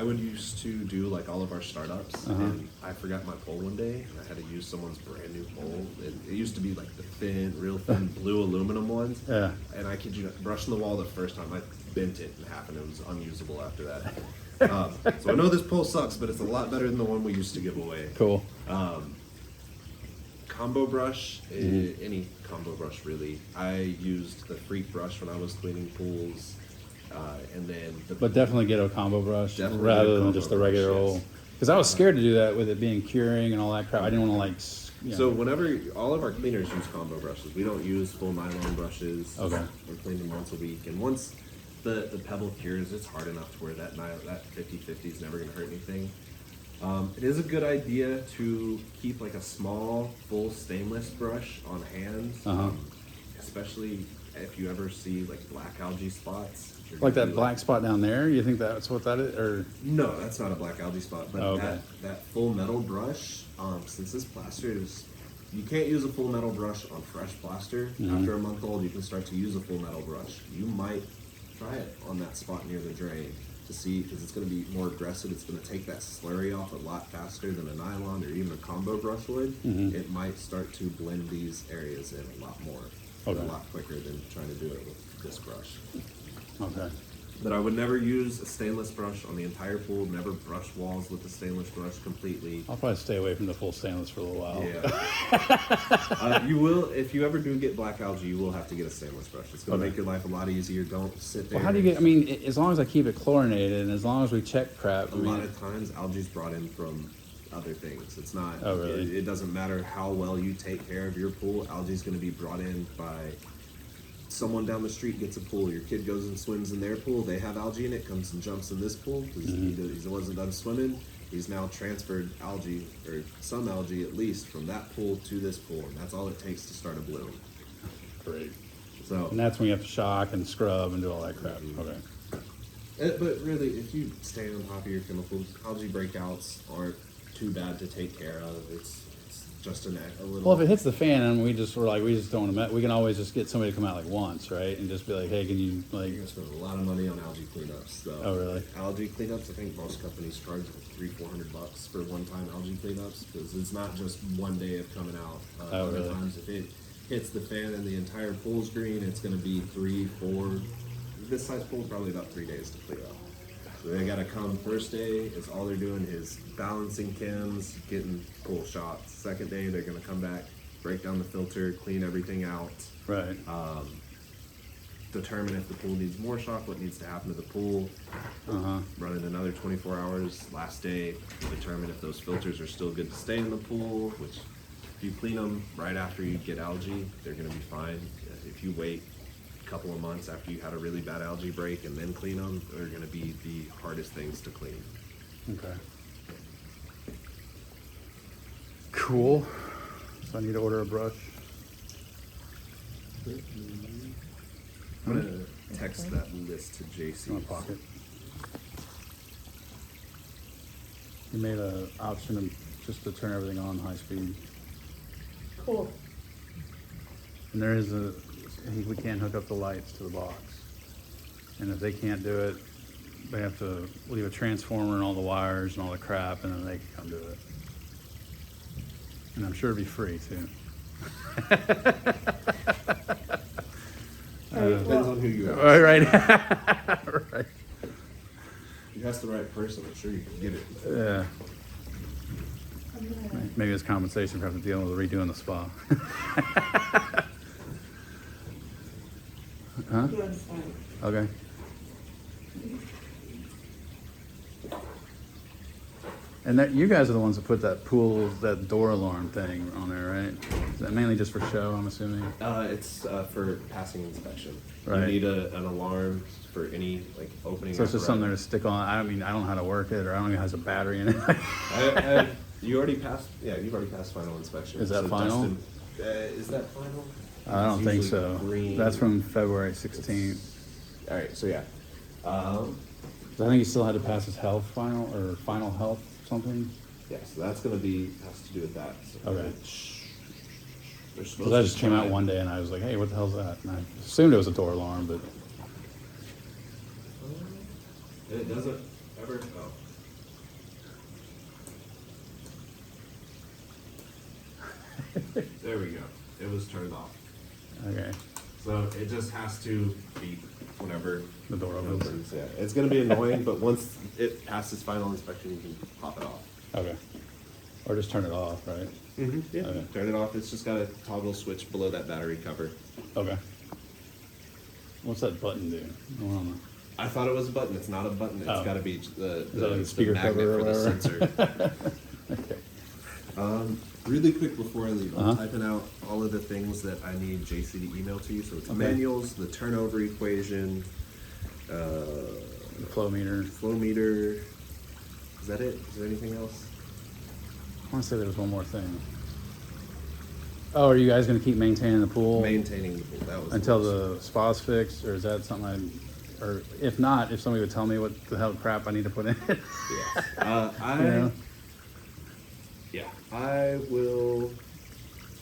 would used to do like all of our startups, and I forgot my pole one day, and I had to use someone's brand new pole. It used to be like the real thin blue aluminum ones. Yeah. And I kid you not, brushing the wall the first time, I bent it in half, and it was unusable after that. So I know this pole sucks, but it's a lot better than the one we used to give away. Cool. Combo brush, any combo brush really. I used the Freak brush when I was cleaning pools, and then But definitely get a combo brush Definitely rather get a than combo just the brush, regular yes. old. Because I was scared to do that with it being curing and all that crap. I didn't want to like. So whenever all of our cleaners use combo brushes, we don't use full nylon brushes. Okay. We're cleaning once a week, and once the pebble cures, it's hard enough to where that 50/50 is never going to hurt anything. It is a good idea to keep like a small, full stainless brush on hand, especially if you ever see like black algae spots. Like that black spot down there? You think that's what that is? Or No, that's not a black algae spot. But okay. that full metal brush, since this plaster is, you can't use a full metal brush on fresh plaster. After a month old, you can start to use a full metal brush. You might try it on that spot near the drain. to see, because it's going to be more aggressive. It's going to take that slurry off a lot faster than a nylon or even a combo brush would. It might start to blend these areas in a lot more, a lot quicker than trying to do it with this brush. Okay. But I would never use a stainless brush on the entire pool. Never brush walls with a stainless brush completely. I'll probably stay away from the full stainless for a little while. Yeah. You will, if you ever do get black algae, you will have to get a stainless brush. It's going to make your life a lot easier. Don't sit there. Well, how do you get? I mean, as long as I keep it chlorinated and as long as we check prep. A lot of times, algae's brought in from other things. It's not. Oh, really? It doesn't matter how well you take care of your pool. Algae's going to be brought in by someone down the street gets a pool. Your kid goes and swims in their pool. They have algae in it. Comes and jumps in this pool because he wasn't done swimming. He's now transferred algae, or some algae at least, from that pool to this pool, and that's all it takes to start a bloom. Great. So, And that's when you have to shock and scrub and do all that crap. Okay. but really, if you stay on top of your chemicals, algae breakouts aren't too bad to take care of. It's just a little. Well, if it hits the fan and we just don't want to, we can always just get somebody to come out like once, right? And just be like, hey, can you like? You're gonna spend a lot of money on algae cleanups. Though. Oh, really? Algae cleanups. I think most companies charge $300-400 for one-time algae cleanups because it's not just one day of coming out. Oh, Other really? times, if it hits the fan and the entire pool's green, it's gonna be 3-4. This size pool probably about 3 days to clean up. So they gotta come first day. Is all they're doing is balancing chems, getting pool shots. Second day, they're gonna come back, break down the filter, clean everything out. Right. Determine if the pool needs more shock, what needs to happen to the pool. Run it another 24 hours. Last day, determine if those filters are still good to stay in the pool, which if you clean them right after you get algae, they're gonna be fine. If you wait a couple of months after you had a really bad algae break and then clean them, they're gonna be the hardest things to clean. Okay. Cool. So I need to order a brush. I'm gonna text that list to JC. In my pocket. You made an option just to turn everything on high speed. Cool. And there is we can't hook up the lights to the box. And if they can't do it, they have to leave a transformer and all the wires and all the crap, and then they can come do it. And I'm sure it'd be free too. Depends on who you ask. Right. Right. If you ask the right person, I'm sure you can get it. Yeah. Maybe it's compensation for having to deal with redoing the spa. Huh? Okay. And that you guys are the ones that put that that door alarm thing on there, right? Is that mainly just for show, I'm assuming? It's for passing inspection. Right. You need an alarm for any like opening. So it's just apparatus. something there to stick on. I don't know how to work it, or I don't know if it has a battery in it. You already passed. Yeah, you've already passed final inspection. Is that final? Dustin, is that final? I don't It's think usually so. green. That's from February 16th. All right. So yeah. I think he still had to pass his health final or final health something. Yeah. So that's gonna has to do with that. So Okay. They're supposed Because that to just came out try- one day and I was like, hey, what the hell's that? And I assumed it was a door alarm, but It doesn't ever. Oh. There we go. It was turned off. okay. So it just has to beep whenever The door it opens. Yeah, it's going to be annoying, but once it passes final inspection, you can pop it off. Okay. Or just turn it off, right? Yeah. Okay. Turn it off. It's just got a toggle switch below that battery cover. Okay. What's that button do? I don't know. I thought it was a button. It's not a button. It's Oh. got to be the that like a speaker magnet cover or for the whatever? sensor. Okay. Really quick before I leave, I'm Uh-huh. typing out all of the things that I need JC to email to you. So it's Okay. manuals, the turnover equation, The flow meter. flow meter. Is that it? Is there anything else? I want to say there was one more thing. Oh, are you guys going to keep maintaining the pool Maintaining the pool. That was until the the spa's fixed, or is that something or if not, if somebody would tell me what the hell crap I need to put in it? yeah. know? Yeah, I will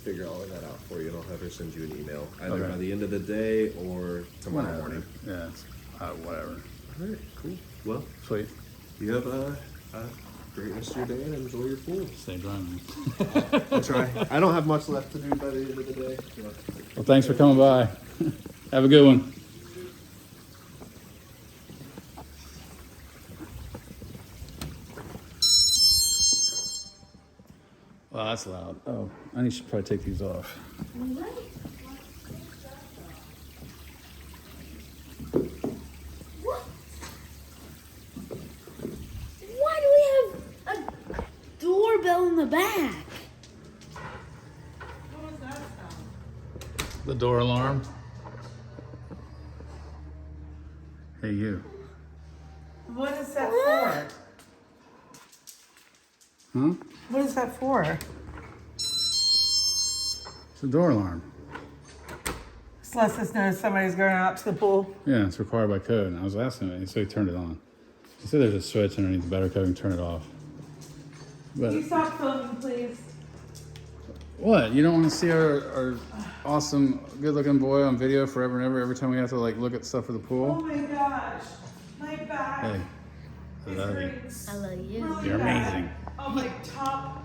figure all of that out for you, and I'll have her send you an email either Okay. by the end of the day or tomorrow Whatever. morning. Yeah, it's, whatever. All right, cool. Well, Sweet. you have a great rest of your day and enjoy your pool. Stay dry, man. I'll try. I don't have much left to do by the end of the day. So. Well, thanks for coming by. Have a good one. Well, that's loud. Oh, I should probably take these off. What? Why do we have a doorbell in the back? The door alarm. Hey, you. What is that for? Huh? What is that for? It's a door alarm. Just lets us know somebody's going out to the pool. Yeah, it's required by code. And I was asking him, so he turned it on. He said there's a switch underneath the better code and turn it off. But stop filming, please? what? You don't want to see our awesome, good-looking boy on video forever and ever? Every time we have to like look at stuff for the Oh pool. my gosh, my back. Hey, I love you. I love you. Really You're bad. amazing. Oh, my top